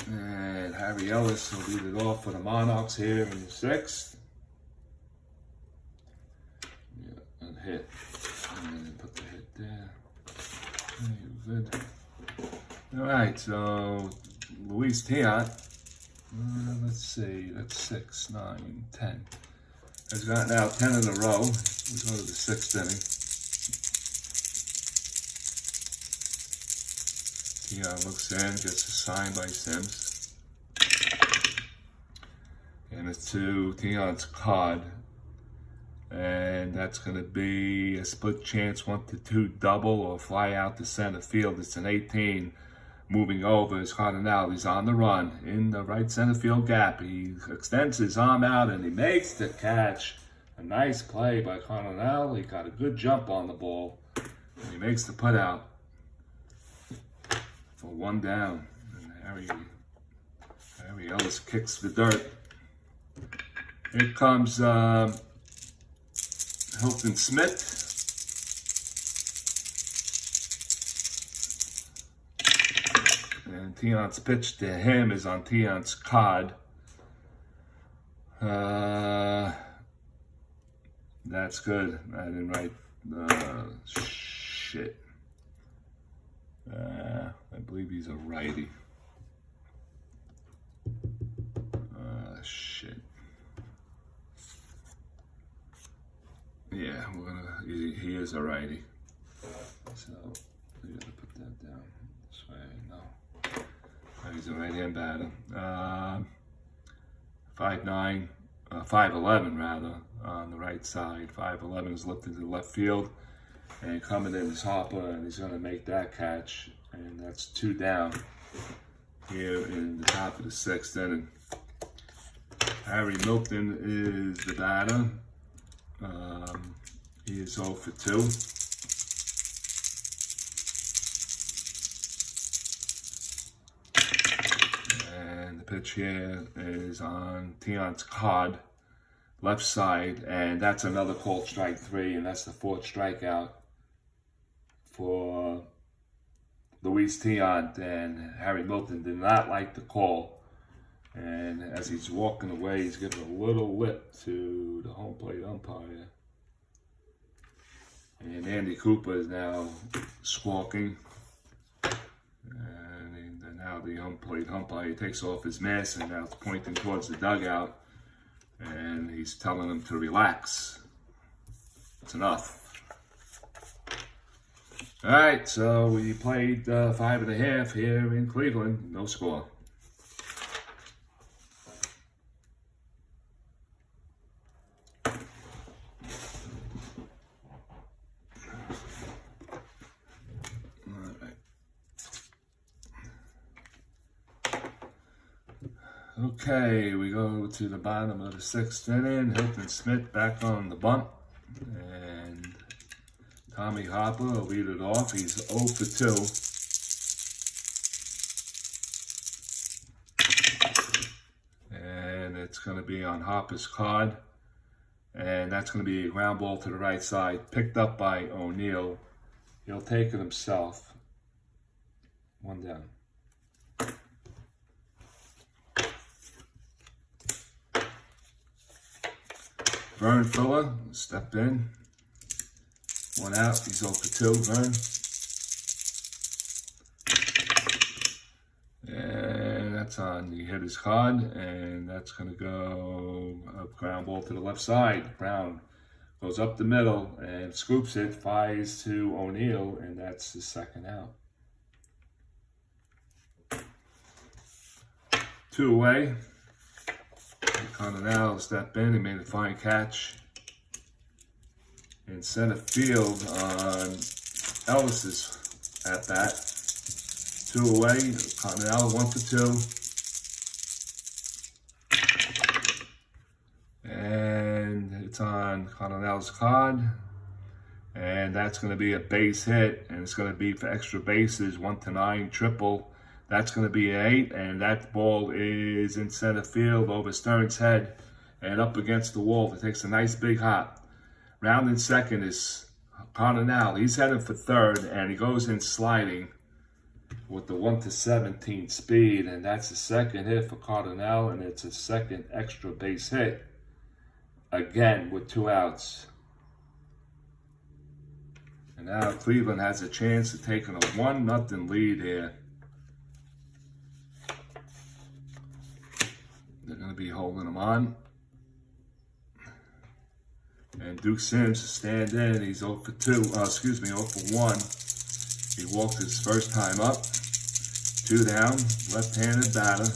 And Harry Ellis will lead it off for the Monarchs here in the 6th. Hit, and then put the hit there. Okay, good. All right, so L.TIANT, let's see, that's 6, 9, 10. Has got now 10 in a row. We go to the 6th inning. T.I. looks in, gets a sign by Sims. And it's to T.I.'s card. And that's going to be a split chance 1 to 2 double or fly out to center field. It's an 18 moving over. It's Cardinal. He's on the run in the right center field gap. He extends his arm out and he makes the catch. A nice play by Cardinal. He got a good jump on the ball. And he makes the put out for 1 down. And Harry Ellis kicks the dirt. Here comes H.SMITH. And T.I.'s pitch to him is on T.I.'s card. That's good. I didn't write shit. I believe he's a righty. Shit. Yeah, he is a righty. So we gotta put that down this way. No, he's a right-hand batter. 5'9", 5'11" rather, on the right side. 5'11" is lifted to the left field, and coming in is Harper, and he's gonna make that catch, and that's 2 down here in the top of the 6th inning. Harry Milton is the batter. He is 0 for 2. And the pitch here is on L.TIANT's card, left side, and that's another called strike 3, and that's the 4th strikeout for L.TIANT, and Harry Milton did not like the call. And as he's walking away, he's giving a little lip to the home plate umpire. And Andy Cooper is now squawking. And now the home plate umpire takes off his mask and now it's pointing towards the dugout. And he's telling him to relax. It's enough. All right, so we played 5.5 here in Cleveland. No score. Okay, we go to the bottom of the 6th inning. H.SMITH back on the bunt. And Tommy Harper will lead it off. He's 0 for 2. And it's going to be on Harper's card. And that's going to be a ground ball to the right side, picked up by O'Neill. He'll take it himself. 1 down. Vern Fuller, step in. 1 out, he's 0 for 2, Vern. And that's on the hitter's card, and that's going to go a ground ball to the left side. Brown goes up the middle and scoops it, fires to O'Neill, and that's the 2nd out. 2 away. Connell step in, he made a fine catch in center field on Ellis's at bat. 2 away, Connell 1 for 2. And it's on Connell's card. And that's going to be a base hit, and it's going to be for extra bases, 1 to 9, triple. That's going to be an 8, and that ball is in center field over Stern's head and up against the wall. It takes a nice big hop. Rounding second is Connell. He's heading for 3rd, and he goes in sliding with the 1 to 17 speed, and that's the 2nd hit for Connell, and it's a 2nd extra base hit. Again with 2 outs. And now Cleveland has a chance of taking a 1-0 lead here. They're going to be holding him on. And Duke Sims is stand in. He's 0 for 2. 0 for 1. He walked his first time up. 2 down. Left-handed batter.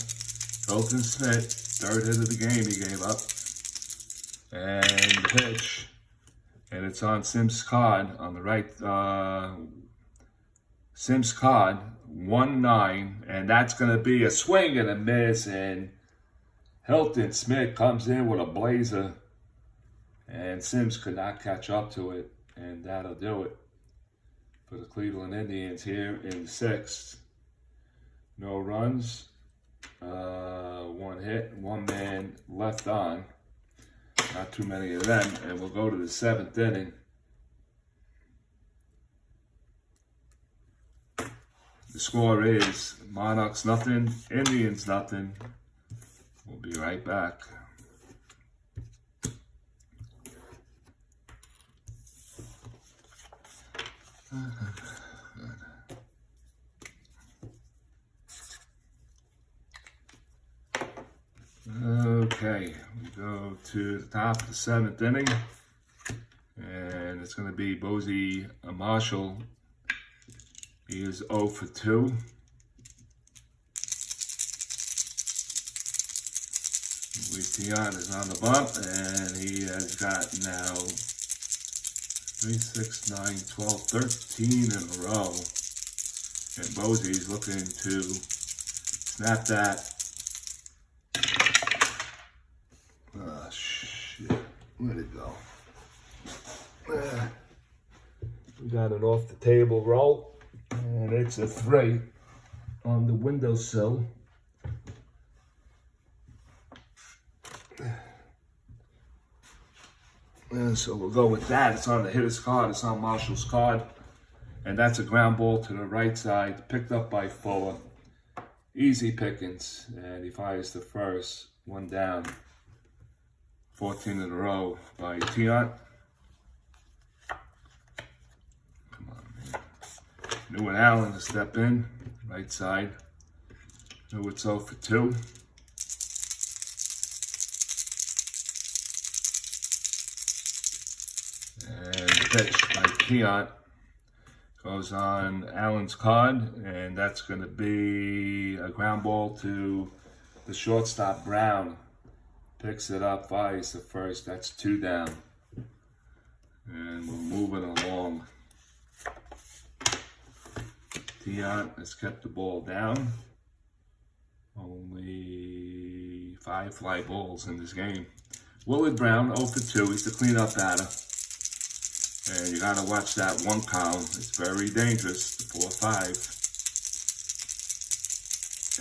H.SMITH. 3rd hit of the game he gave up. And the pitch. And it's on Sims' card on the right. Sims' card. 1-9. And that's going to be a swing and a miss. And H.SMITH comes in with a blazer, and Sims could not catch up to it, and that'll do it for the Cleveland Indians here in the 6th. No runs, 1 hit, 1 man left on. Not too many of them, and we'll go to the 7th inning. The score is Monarchs 0, Indians 0. We'll be right back. Okay, we go to the top of the 7th inning, and it's going to be Bozie Marshall He is 0 for 2. L.TIANT is on the bump, and he has got now 3, 6, 9, 12, 13 in a row. And Bosey's looking to snap that. Oh, shit. Where'd it go? We got an off the table roll, and it's a 3 on the windowsill. And so we'll go with that. It's on the hitter's card. It's on Marshall's card. And that's a ground ball to the right side, picked up by Fuller. Easy pickings. And he fires the first. 1 down. 14 in a row by L.TIANT. Come on, man. New and Allen to step in. Right side. New it's 0 for 2. And pitch by L.TIANT goes on Allen's card, and that's going to be a ground ball to the shortstop Brown. Picks it up, fires the first. That's 2 down. And we're moving along. L.TIANT has kept the ball down. Only 5 fly balls in this game. Willard Brown, 0 for 2. He's the cleanup batter. And you gotta watch that 1 column. It's very dangerous, the 4-5.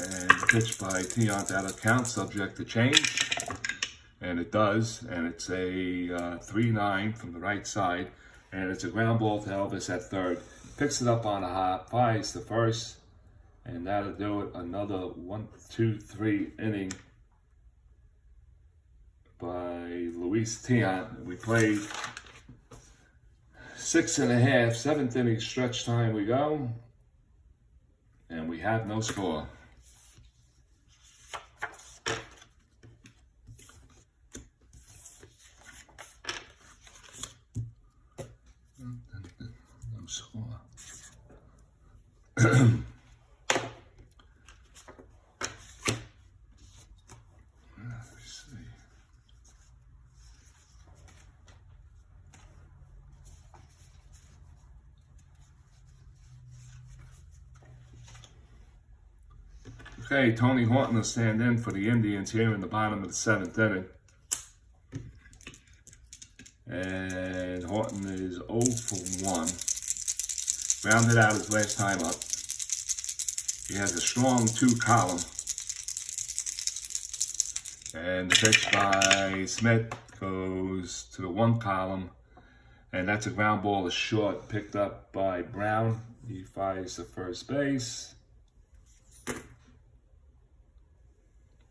And pitch by L.TIANT out of count, subject to change. And it does. And it's a 3-9 from the right side. And it's a ground ball to Elvis at third. Picks it up on a hop, fires the first. And that'll do it. Another 1, 2, 3 inning by L.TIANT. We played 6.5, 7th inning stretch time we go, and we have no score. No score. Okay, Tony Horton will stand in for the Indians here in the bottom of the 7th inning. And Horton is 0 for 1. Rounded out his last time up. He has a strong 2 column. And the pitch by Smith goes to the 1 column. And that's a ground ball to short, picked up by Brown. He fires the first base.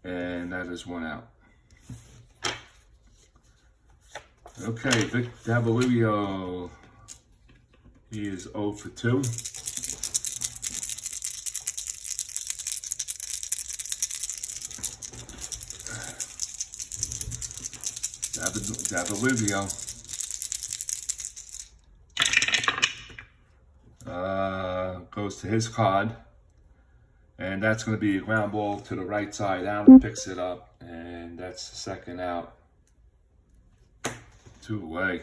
And that is 1 out. Okay, Vic Davalillo. He is 0 for 2. Davalillo. Goes to his card. And that's going to be a ground ball to the right side. Allen picks it up, and that's the 2nd out. 2 away.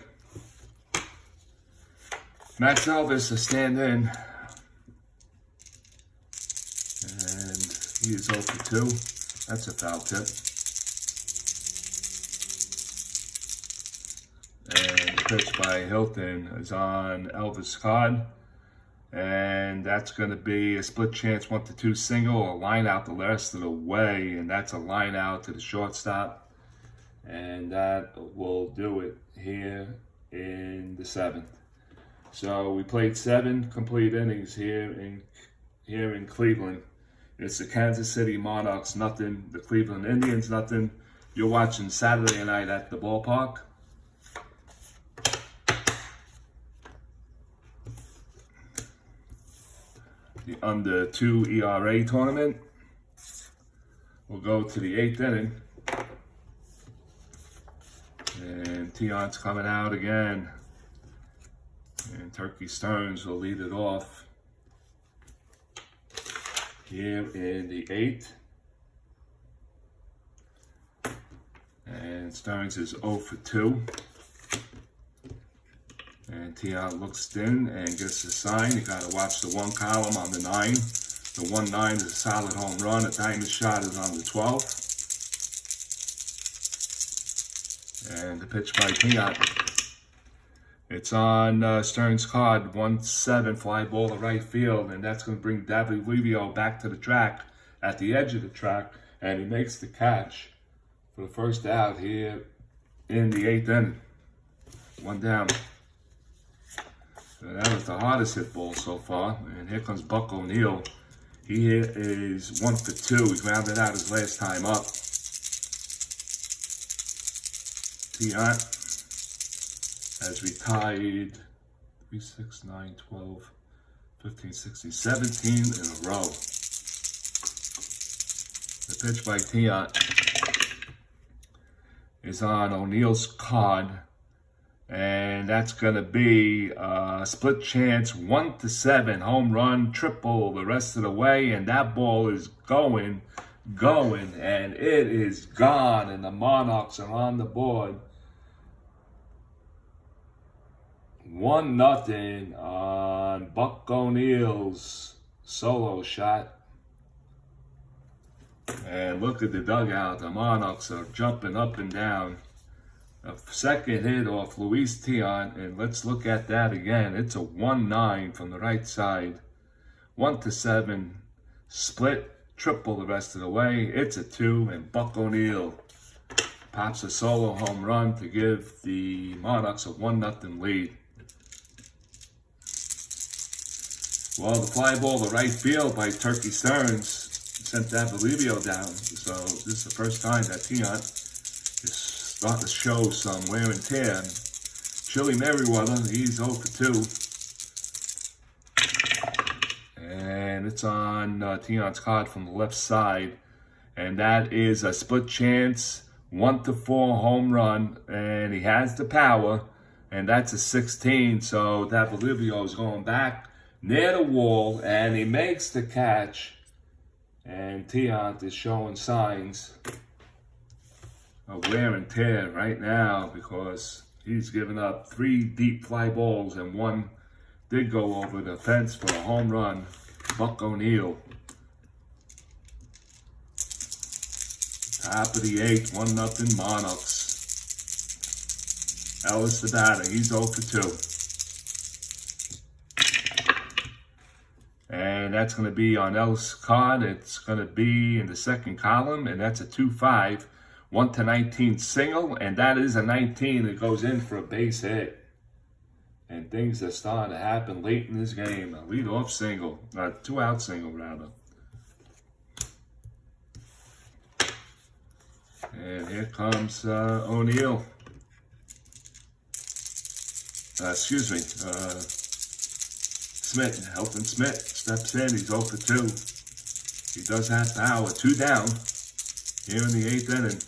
Max Elvis is stand in. And he is 0 for 2. That's a foul tip. And the pitch by Hilton is on Elvis' card. And that's going to be a split chance 1-2 single, a line out the rest of the way, and that's a line out to the shortstop. And that will do it here in the 7th. So we played 7 complete innings here in Cleveland. It's the Kansas City Monarchs, nothing. The Cleveland Indians, nothing. You're watching Saturday night at the ballpark. The under 2 ERA tournament. We'll go to the 8th inning. And L.TIANT's coming out again. And Turkey Stearns will lead it off. here in the 8th. And Stearns is 0 for 2. And T.IANT looks thin and gets a sign. You got to watch the 1 column on the 9. The 1-9 is a solid home run. A diamond shot is on the 12. And the pitch by T.IANT. It's on Stearns' card, 1-7, fly ball to right field. And that's going to bring David back to the track at the edge of the track. And he makes the catch for the first out here in the 8th inning. 1 down. So that was the hardest hit ball so far. And here comes Buck O'Neil. He is 1 for 2. He grounded out his last time up. T.IANT has retired 3, 6, 9, 12, 15, 16, 17 in a row. The pitch by T.IANT is on O'Neil's card, and that's going to be a split chance, 1-7, home run, triple the rest of the way, and that ball is going, and it is gone, and the Monarchs are on the board. 1-0 on Buck O'Neil's solo shot. And look at the dugout. The Monarchs are jumping up and down. A second hit off Luis T.IANT, and let's look at that again. It's a 1-9 from the right side. 1-7, split, triple the rest of the way. It's a 2, and Buck O'Neil pops a solo home run to give the Monarchs a 1-0 lead. Well, the fly ball to right field by Turkey Stearns sent David down. So this is the first time that T.IANT is starting to show some wear and tear. Chilly Merriweather, he's 0 for 2. And it's on T.IANT's card from the left side. And that is a split chance, 1-4 home run. And he has the power. And that's a 16. So David is going back near the wall, and he makes the catch. And T.IANT is showing signs of wear and tear right now because he's given up 3 deep fly balls and 1 did go over the fence for a home run. Buck O'Neil. Top of the 8th, 1-0 Monarchs. Ellis the batter, he's 0 for 2. And that's going to be on L's card. It's going to be in the second column, and that's a 2-5, 1-19 single, and that is a 19 that goes in for a base hit. And things are starting to happen late in this game. A leadoff single, 2-out single rather. And here comes O'Neil. H.SMITH steps in. He's 0 for 2. He does have power. 2 down here in the 8th inning.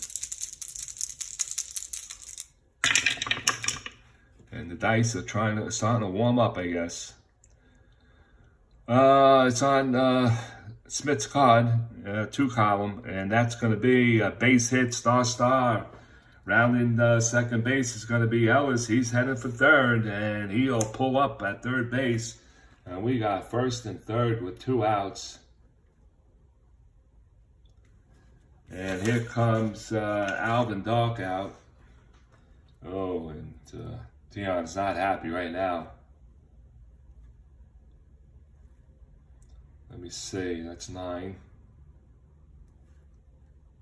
And the dice are starting to warm up, I guess. It's on Smith's card, 2 column, and that's going to be a base hit, star. Rounding second base is going to be Ellis. He's headed for third, and he'll pull up at third base. And we got first and third with 2 outs. And here comes Alvin Dark out. Oh, and Dion's not happy right now. Let me see, that's 9.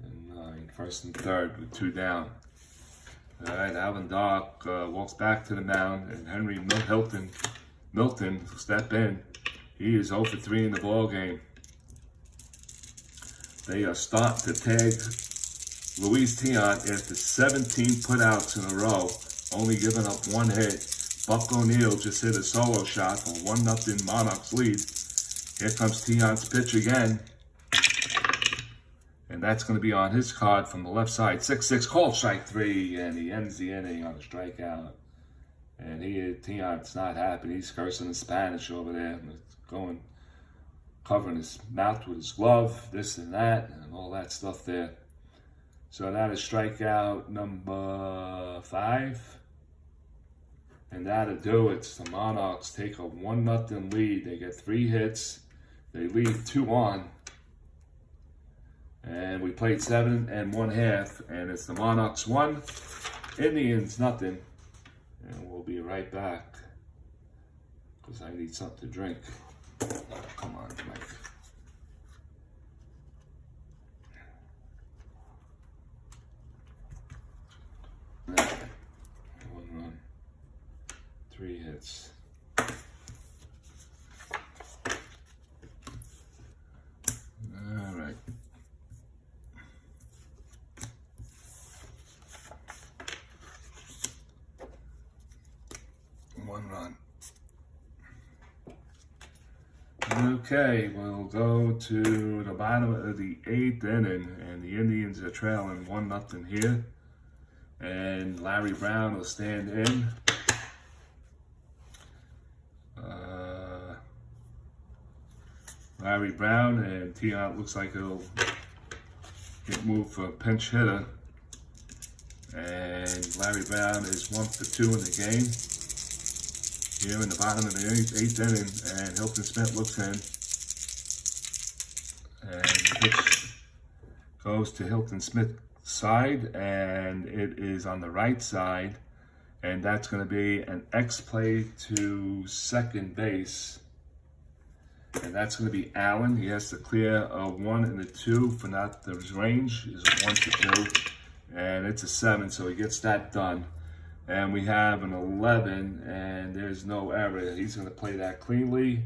And 9, first and third with 2 down. All right, Alvin Dark walks back to the mound, and Henry Milton will step in. He is 0 for 3 in the ball game. They are starting to tag Luis T.IANT after 17 putouts in a row, only giving up 1 hit. Buck O'Neil just hit a solo shot for 1-0 Monarchs lead. Here comes T.IANT's pitch again. And that's going to be on his card from the left side. 6-6, called strike 3, and he ends the inning on a strikeout. And T.IANT's not happy. He's cursing in Spanish over there. It's going covering his mouth with his glove, this and that, and all that stuff there. So that is strikeout number 5. And that'll do it. The Monarchs take a 1-0 lead. They get 3 hits. They leave 2 on. And we played 7 1/2. And it's the Monarchs 1, Indians nothing. And we'll be right back. Because I need something to drink. Oh, come on, Mike. Right. 1 run. 3 hits. All right. One run. Okay, we'll go to the bottom of the 8th inning, and the Indians are trailing 1-0 here. And Larry Brown will stand in. Larry Brown, and L.TIANT looks like he'll get moved for a pinch hitter. And Larry Brown is 1 for 2 in the game. Here in the bottom of the 8th inning, and H.SMITH looks in. And the pitch goes to H.SMITH's side, and it is on the right side. And that's going to be an X play to second base. And that's going to be Allen. He has to clear a 1 and a 2 for not his range is a 1 to 2. And it's a 7, so he gets that done. And we have an 11, and there's no error. He's going to play that cleanly.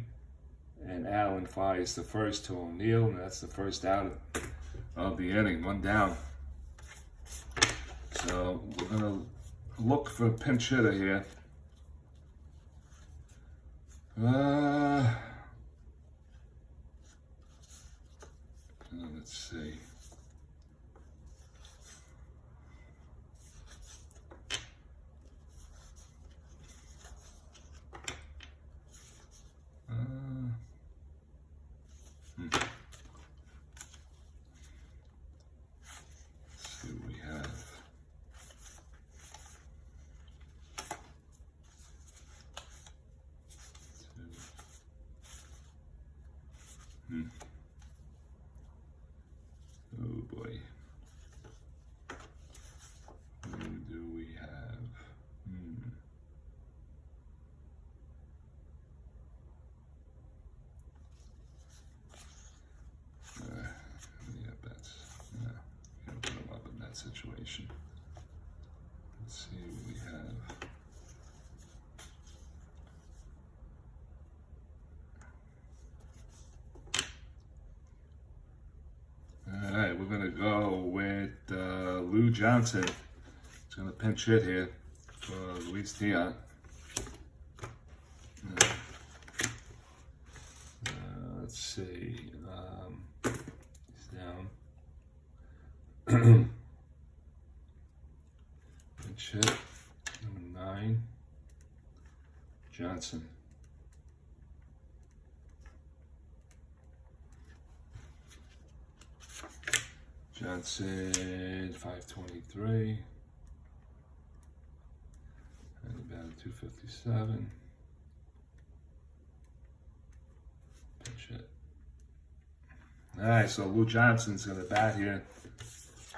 And Allen fires the first to O'Neill, and that's the first out of the inning. 1 down. So we're going to look for a pinch hitter here. Let's see. Let's see what we have. Oh boy. Who do we have? Yeah, bets. Yeah, gotta put them up in that situation. Let's see what we have. All right, we're going to go with Lou Johnson. He's going to pinch hit here for L.TIANT. Let's see. He's down. Pinch hit. Number 9. Johnson. Johnson, 523, and about 257. Pinch hit. All right, so Lou Johnson's going to bat here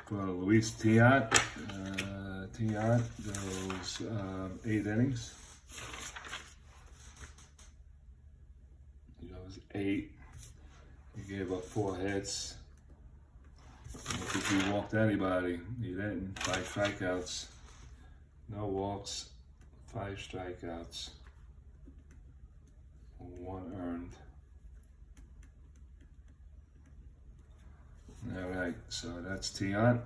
for L.TIANT. L.TIANT goes 8 innings. He goes 8. He gave up 4 hits. I don't think he walked anybody. He didn't. 5 strikeouts. No walks. 5 strikeouts. 1 earned. All right, so that's L.TIANT.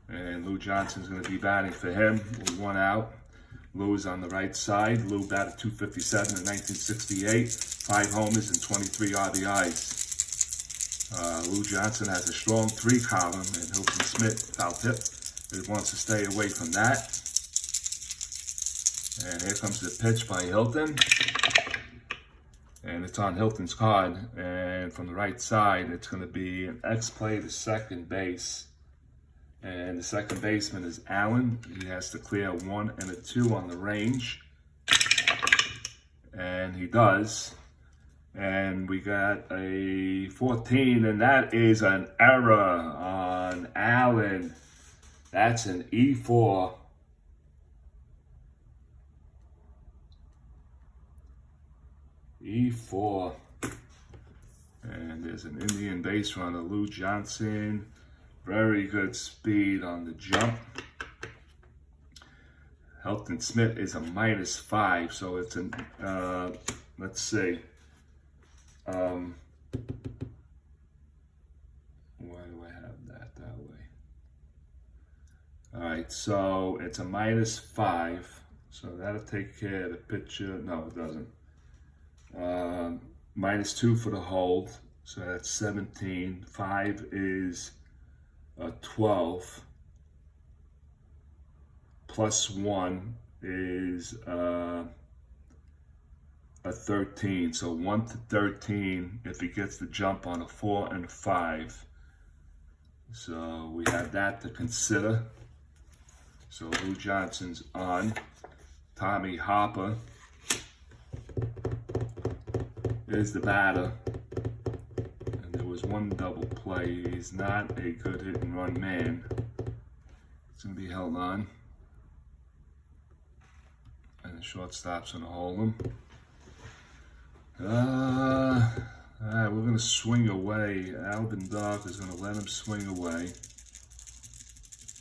And Lou Johnson's going to be batting for him with 1 out. Lou is on the right side. Lou batted .257 in 1968. 5 homers and 23 RBIs. Lou Johnson has a strong 3 column, and H.SMITH foul tip. He wants to stay away from that. And here comes the pitch by Hilton. and it's on Hilton's card. And from the right side, it's going to be an X play to second base. And the second baseman is Allen. He has to clear 1 and a 2 on the range. And he does. And we got a 14, and that is an error on Allen. That's an E4. E4. And there's an Indian base runner, Lou Johnson. Very good speed on the jump. H.SMITH is a -5, so it's an, let's see. Why do I have that way? All right, so it's a -5, so that'll take care of the picture. No, it doesn't. -2 for the hold, so that's 17. 5 is 12. +1 is a 13. So 1 to 13 if he gets the jump on a 4 and a 5. So we have that to consider. So Lou Johnson's on. Tommy Harper is the batter. And there was one double play. He's not a good hit and run man. It's going to be held on. And the shortstop's going to hold him. All right, we're going to swing away. Alvin Dark is going to let him swing away.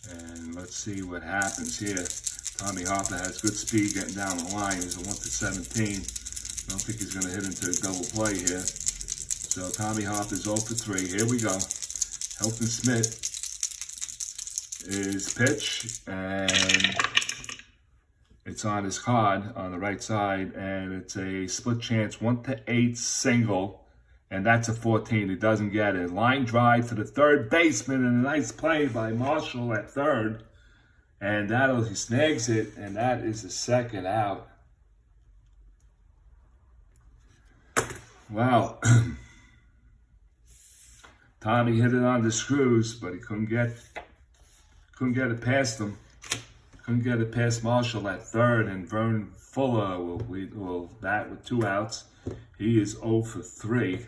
And let's see what happens here. Tommy Harper has good speed getting down the line. He's a 1 to 17. I don't think he's going to hit into a double play here. So Tommy Harper's 0 for 3. Here we go. H.SMITH is pitch, and it's on his card on the right side, and it's a split chance 1 to 8 single, and that's a 14. He doesn't get it. Line drive to the third baseman, and a nice play by Marshall at third, and he snags it, and that is the second out. Wow. Tommy hit it on the screws, but he couldn't get it past him. Couldn't get it past Marshall at third, and Vern Fuller will bat with 2 outs. He is 0 for 3.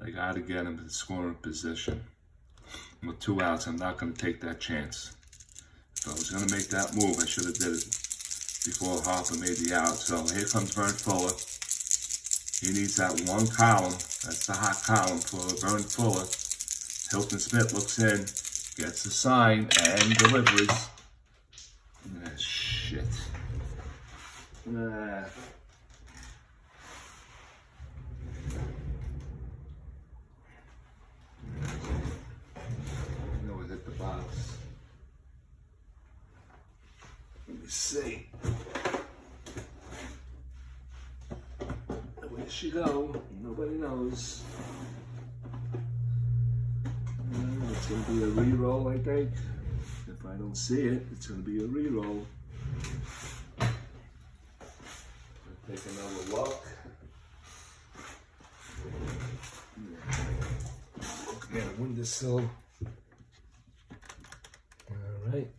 I got to get him to the scoring position. With 2 outs, I'm not going to take that chance. If I was going to make that move, I should have did it before Harper made the out. So here comes Vern Fuller. He needs that one column. That's the hot column for Vern Fuller. H.SMITH looks in, gets the sign, and delivers. Ah, shit. Ah. I know it hit the box. Let me see. Where she go? Nobody knows. It's going to be a re-roll, I think. If I don't see it, it's going to be a re-roll. Take another look. Looking at a windowsill. All right.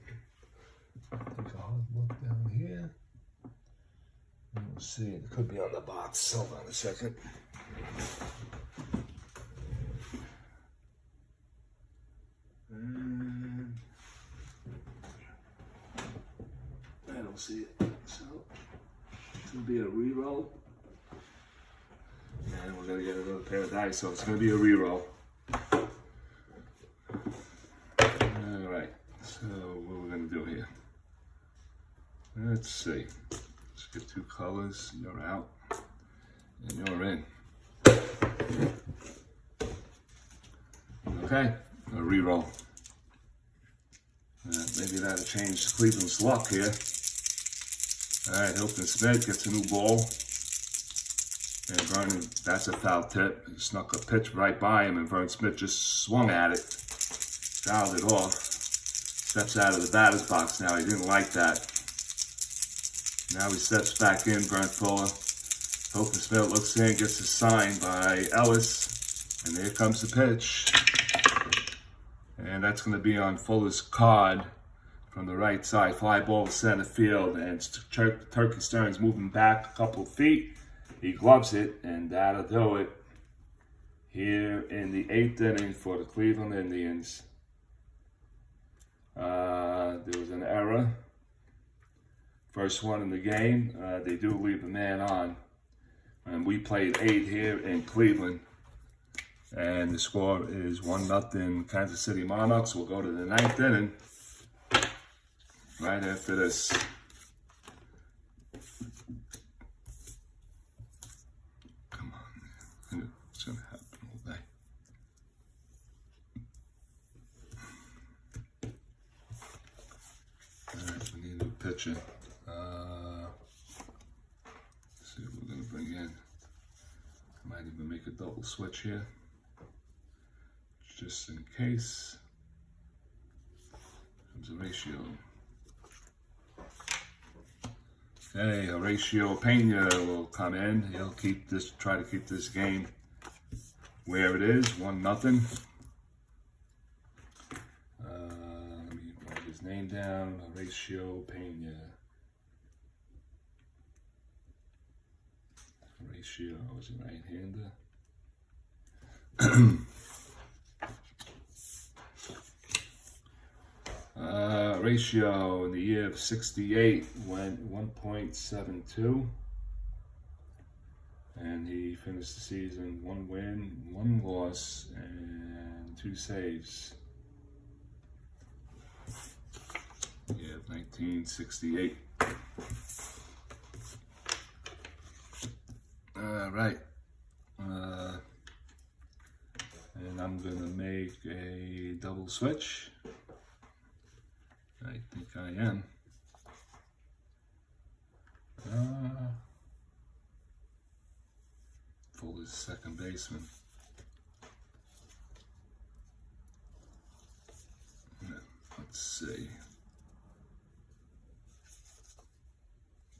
Take a hard look down here. And we'll see. It could be on the box. Hold on a second. I don't see it. So it's going to be a re-roll. And we're going to get another pair of dice, so it's going to be a re-roll. Alright, so what we're going to do here. Let's see. Let's get 2 colors. You're out. And you're in. Okay, a re-roll. Maybe that'll change Cleveland's luck here. Alright, H.SMITH gets a new ball. And Vernon, that's a foul tip. He snuck a pitch right by him, and H.SMITH just swung at it. Fouled it off. Steps out of the batter's box now. He didn't like that. Now he steps back in, Brent Fuller. H.SMITH looks in, gets a sign by Ellis, and there comes the pitch. And that's going to be on Fuller's card from the right side. Fly ball to center field, and Turkey Stern's moving back a couple feet. He gloves it, and that'll do it here in the 8th inning for the Cleveland Indians. There was an error. First one in the game. They do leave a man on. And we played 8 here in Cleveland. And the score is 1-0 Kansas City Monarchs. We'll go to the 9th inning right after this. Come on, man. It's going to happen all day. All right, we need a new pitcher. Let's see what we're going to bring in. Might even make a double switch here, just in case. Comes Horatio. Okay, Horatio Pena will come in. He'll try to keep this game where it is, 1-0. Let me write his name down. Horatio Pena. Horatio is a right-hander. Ratio in the year of 68 went 1.72, and he finished the season 1 win, 1 loss, and 2 saves. Yeah, 1968. All right. And I'm gonna make a double switch. I think I am. Fuller's second baseman. Let's see.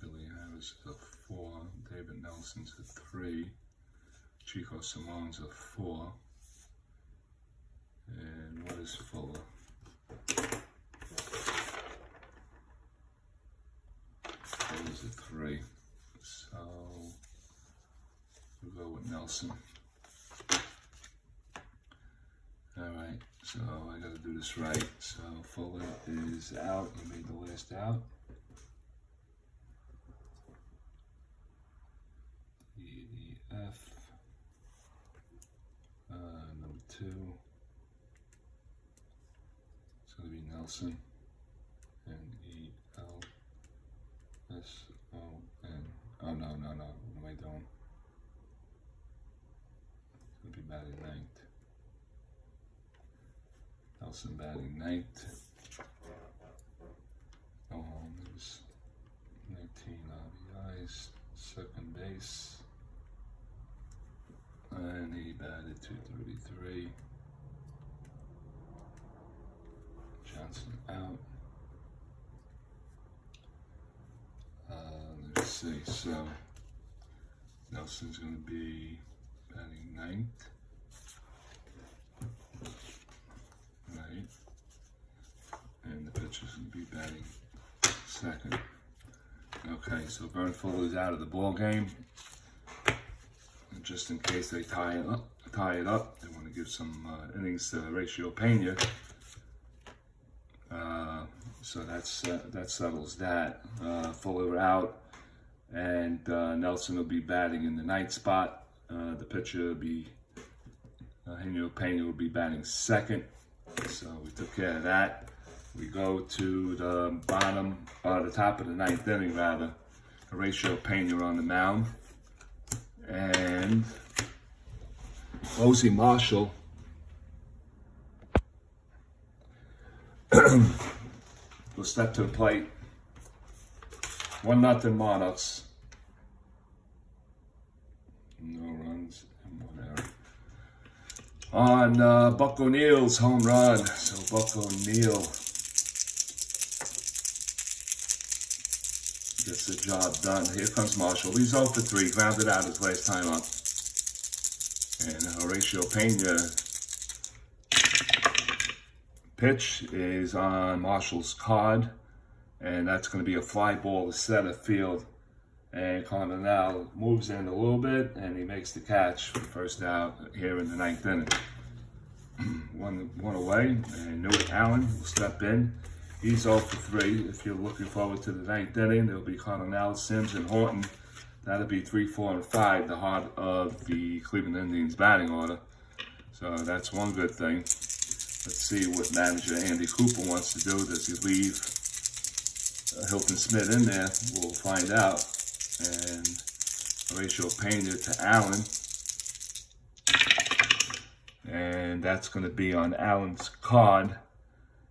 Billy Harris is a 4. David Nelson's a 3. Chico Simone's a 4. And what is Fuller? Fuller's a 3. So we'll go with Nelson. Alright, so I gotta do this right. So Fuller is out. He made the last out. EDF. Number 2. It's going to be Nelson. N-E-L-S-O-N. Oh, no. What am I doing? It's going to be batting 9th. Nelson batting 9th. There's 19 RBIs. Second base. And he batted 233. Johnson out. Let's see. So Nelson's going to be batting 9th. Right. And the pitcher's going to be batting 2nd. Okay, so Brent Fuller's out of the ball game. Just in case they tie it up, they want to give some innings to Horatio Pena. So that settles that. Fuller out, and Nelson will be batting in the 9th spot. The pitcher will be Horatio Pena will be batting 2nd. So we took care of that. We go to the top of the 9th inning rather. Horatio Pena on the mound. And Ozzie Marshall will step to the plate. 1-0 Monarchs. No runs and 1 error. On Buck O'Neill's home run. So Buck O'Neill Gets the job done. Here comes Marshall. He's 0 for 3. Grounded out his last time up. And Horatio Pena pitch is on Marshall's card. And that's going to be a fly ball to center field. And Cardinal moves in a little bit, and he makes the catch for first out here in the 9th inning. One away, and Newitt Allen will step in. He's 0 for 3. If you're looking forward to the 9th inning, there'll be Cardinal, Sims, and Horton. That'll be 3, 4, and 5, the heart of the Cleveland Indians batting order. So that's one good thing. Let's see what manager Andy Cooper wants to do. Does he leave Hilton Smith in there? We'll find out. And Horatio Pena to Allen. And that's going to be on Allen's card.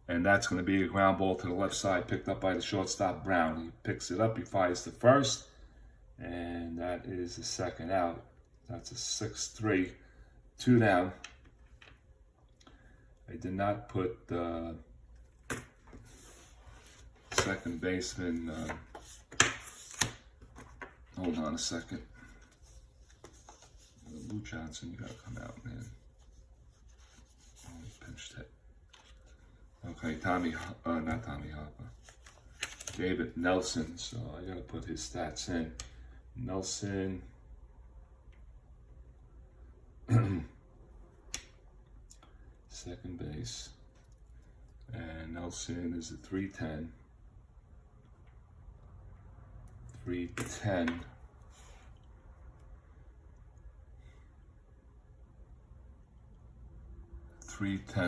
And that's going to be a ground ball to the left side, picked up by the shortstop Brown. He picks it up, he fires the first. And that is the second out. That's a 6-3, 2 down. I did not put the second baseman. Hold on a second. Lou Johnson, you gotta come out, man. Oh, he pinched hit. Okay, not Tommy Hopper. David Nelson, so I gotta put his stats in. Nelson. Second base. And Nelson is a 310. 310.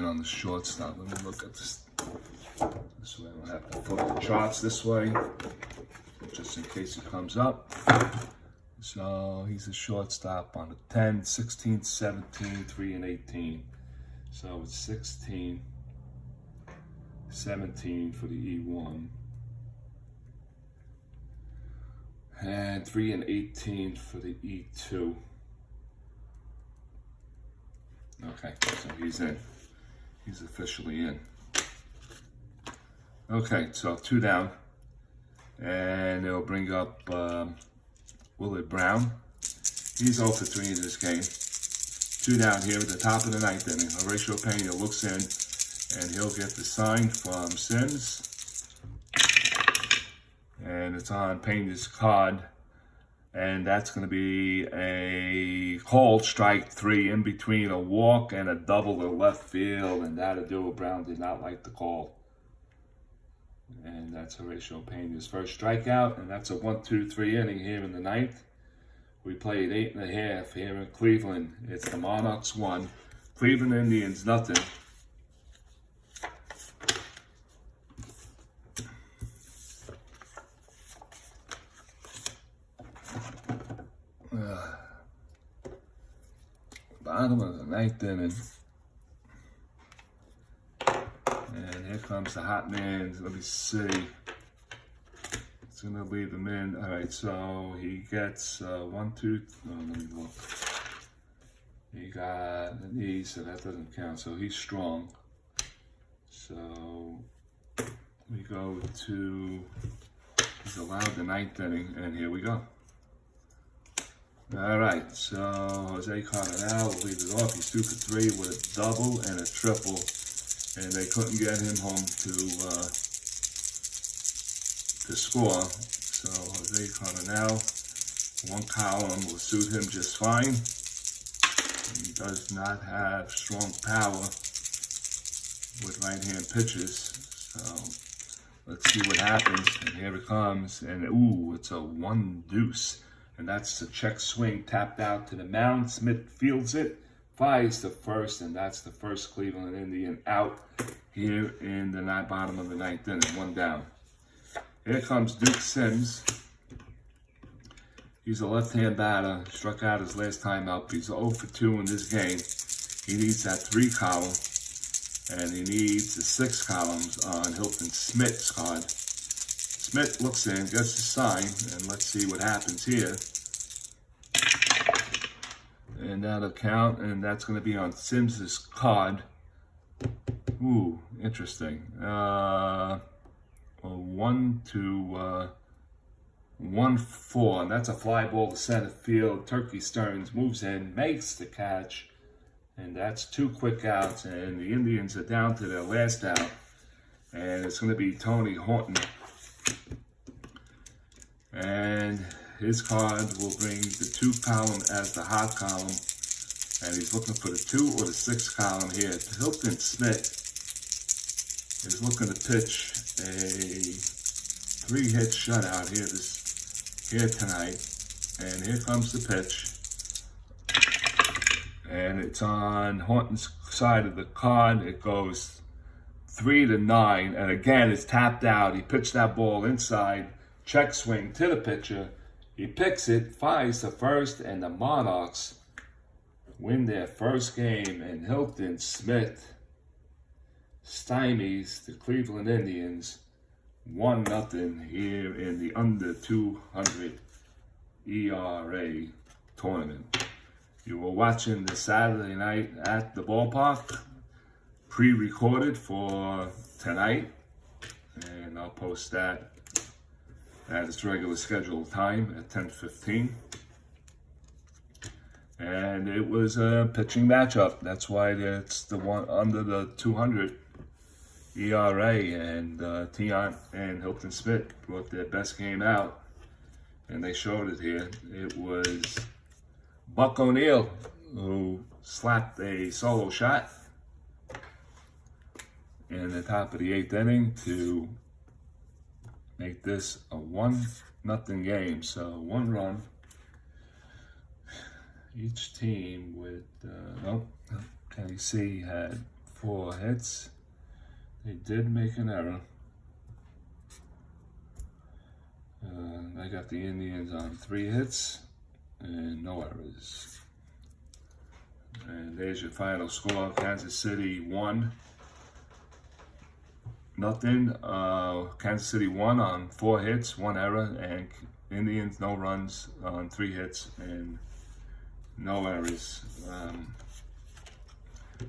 On the shortstop. Let me look at this. This way I don't have to put the charts this way, just in case it comes up. So he's a shortstop on the 10, 16, 17, 3, and 18. So it's 16, 17 for the E1. And 3 and 18 for the E2. Okay, so he's in. He's officially in. Okay, so 2 down. And they'll bring up Willard Brown. He's 0 for 3 in this game. 2 down here at the top of the 9th inning. Horatio Pena looks in, and he'll get the sign from Sims. And it's on Pena's card. And that's going to be a called strike 3 in between a walk and a double to left field. And that'll do it. Brown did not like the call. And that's Horatio Pena's first strikeout. And that's a 1-2-3 inning here in the 9th. We played 8.5 here in Cleveland. It's the Monarchs 1. Cleveland Indians nothing. Bottom of the 9th inning. And here comes the hot man. Let me see. It's going to leave him in. All right, so he gets 1, 2. No, let me look. He got a knee, so that doesn't count. So he's strong. So we go to, he's allowed the 9th inning, and here we go. All right, so Jose Cardinal will lead it off. He's 2 for 3 with a double and a triple, and they couldn't get him home to score. So Jose Cardinal, 1 column will suit him just fine. He does not have strong power with right-hand pitches, so let's see what happens. And here it comes, and ooh, it's a 1 deuce. And that's the check swing tapped out to the mound. Smith fields it, fires the first, and that's the first Cleveland Indian out here in the bottom of the 9th inning, 1 down. Here comes Duke Sims. He's a left-hand batter, struck out his last time up. He's 0 for 2 in this game. He needs that 3 column, and he needs the 6 columns on Hilton Smith's card. Smith looks in, gets the sign, and let's see what happens here. And that'll count, and that's going to be on Sims's card. Ooh, interesting. A 1 to 1-4, and that's a fly ball to center field. Turkey Stearns moves in, makes the catch, and that's 2 quick outs, and the Indians are down to their last out, and it's going to be Tony Horton. And his card will bring the 2 column as the hot column, and he's looking for the 2 or the 6 column here. H.SMITH is looking to pitch a 3-hit shutout here tonight, and here comes the pitch, and it's on Horton's side of the card. It goes 3-9, and again it's tapped out. He pitched that ball inside, check swing to the pitcher. He picks it, fires to first, and the Monarchs win their first game, and H.SMITH stymies the Cleveland Indians 1-0 here in the under 200 ERA tournament. You were watching this Saturday night at the ballpark, pre-recorded for tonight, and I'll post that at its regular scheduled time at 10:15. And it was a pitching matchup. That's why it's the one under the 200 ERA, and L.TIANT and H.SMITH brought their best game out, and they showed it here. It was Buck O'Neill who slapped a solo shot in the top of the 8th inning to make this a 1-0 game. So 1 run. Each team with, KC had 4 hits. They did make an error. I got the Indians on 3 hits and no errors. And there's your final score. Kansas City 1-0. Kansas City won on 4 hits, 1 error, and Indians no runs on 3 hits and no errors.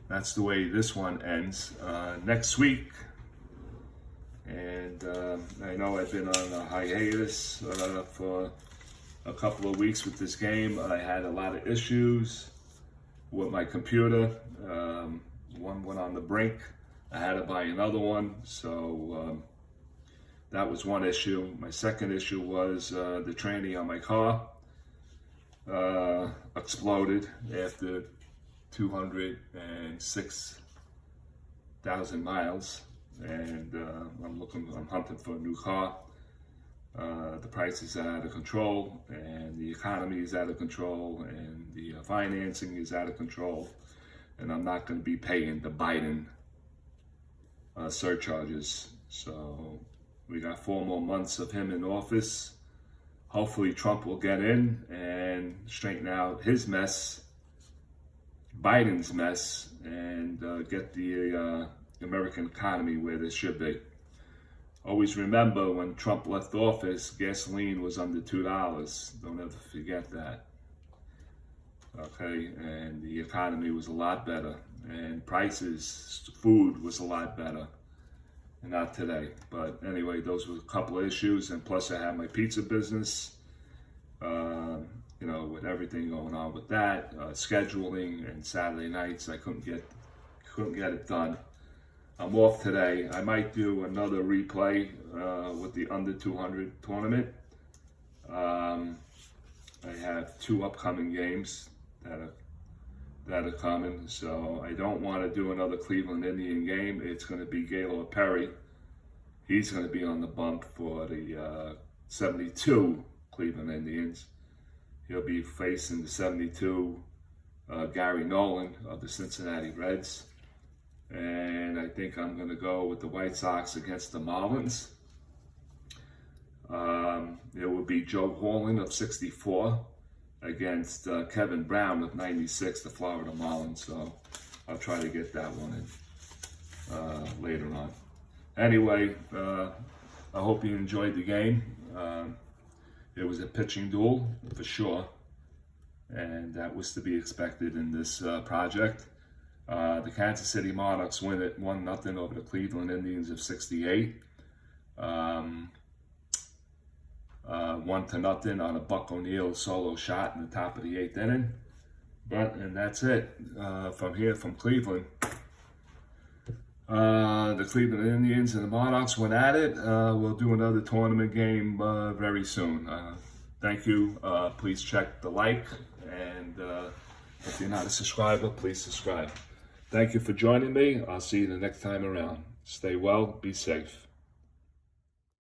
That's the way this one ends. Next week, and I know I've been on a hiatus for a couple of weeks with this game. I had a lot of issues with my computer. One went on the brink. I had to buy another one, so that was one issue. My second issue was the tranny on my car exploded after 206,000 miles, and I'm hunting for a new car. The price is out of control, and the economy is out of control, and the financing is out of control, and I'm not going to be paying the Biden surcharges. So we got 4 more months of him in office. Hopefully Trump will get in and straighten out his mess, Biden's mess, and get the American economy where it should be. Always remember, when Trump left office, gasoline was under $2. Don't ever forget that. Okay, and the economy was a lot better, and prices, food was a lot better. Not today, but anyway, those were a couple of issues, and plus I had my pizza business, with everything going on with that, scheduling, and Saturday nights I couldn't get it done. I'm off today. I might do another replay with the under 200 tournament. I have 2 upcoming games that are coming, so I don't want to do another Cleveland Indian game. It's going to be Gaylord Perry. He's going to be on the bump for the 72 Cleveland Indians. He'll be facing the 72 Gary Nolan of the Cincinnati Reds. And I think I'm going to go with the White Sox against the Marlins. It will be Joe Horland of 64 against Kevin Brown of 96, the Florida Marlins. So I'll try to get that one in later on. Anyway, I hope you enjoyed the game. It was a pitching duel for sure, and that was to be expected in this project. The Kansas City Monarchs win it 1-0 over the Cleveland Indians of 68. 1-0 on a Buck O'Neil solo shot in the top of the 8th inning. And that's it from here, from Cleveland. The Cleveland Indians and the Monarchs went at it. We'll do another tournament game very soon. Thank you. Please check the like, and if you're not a subscriber, please subscribe. Thank you for joining me. I'll see you the next time around. Stay well, be safe.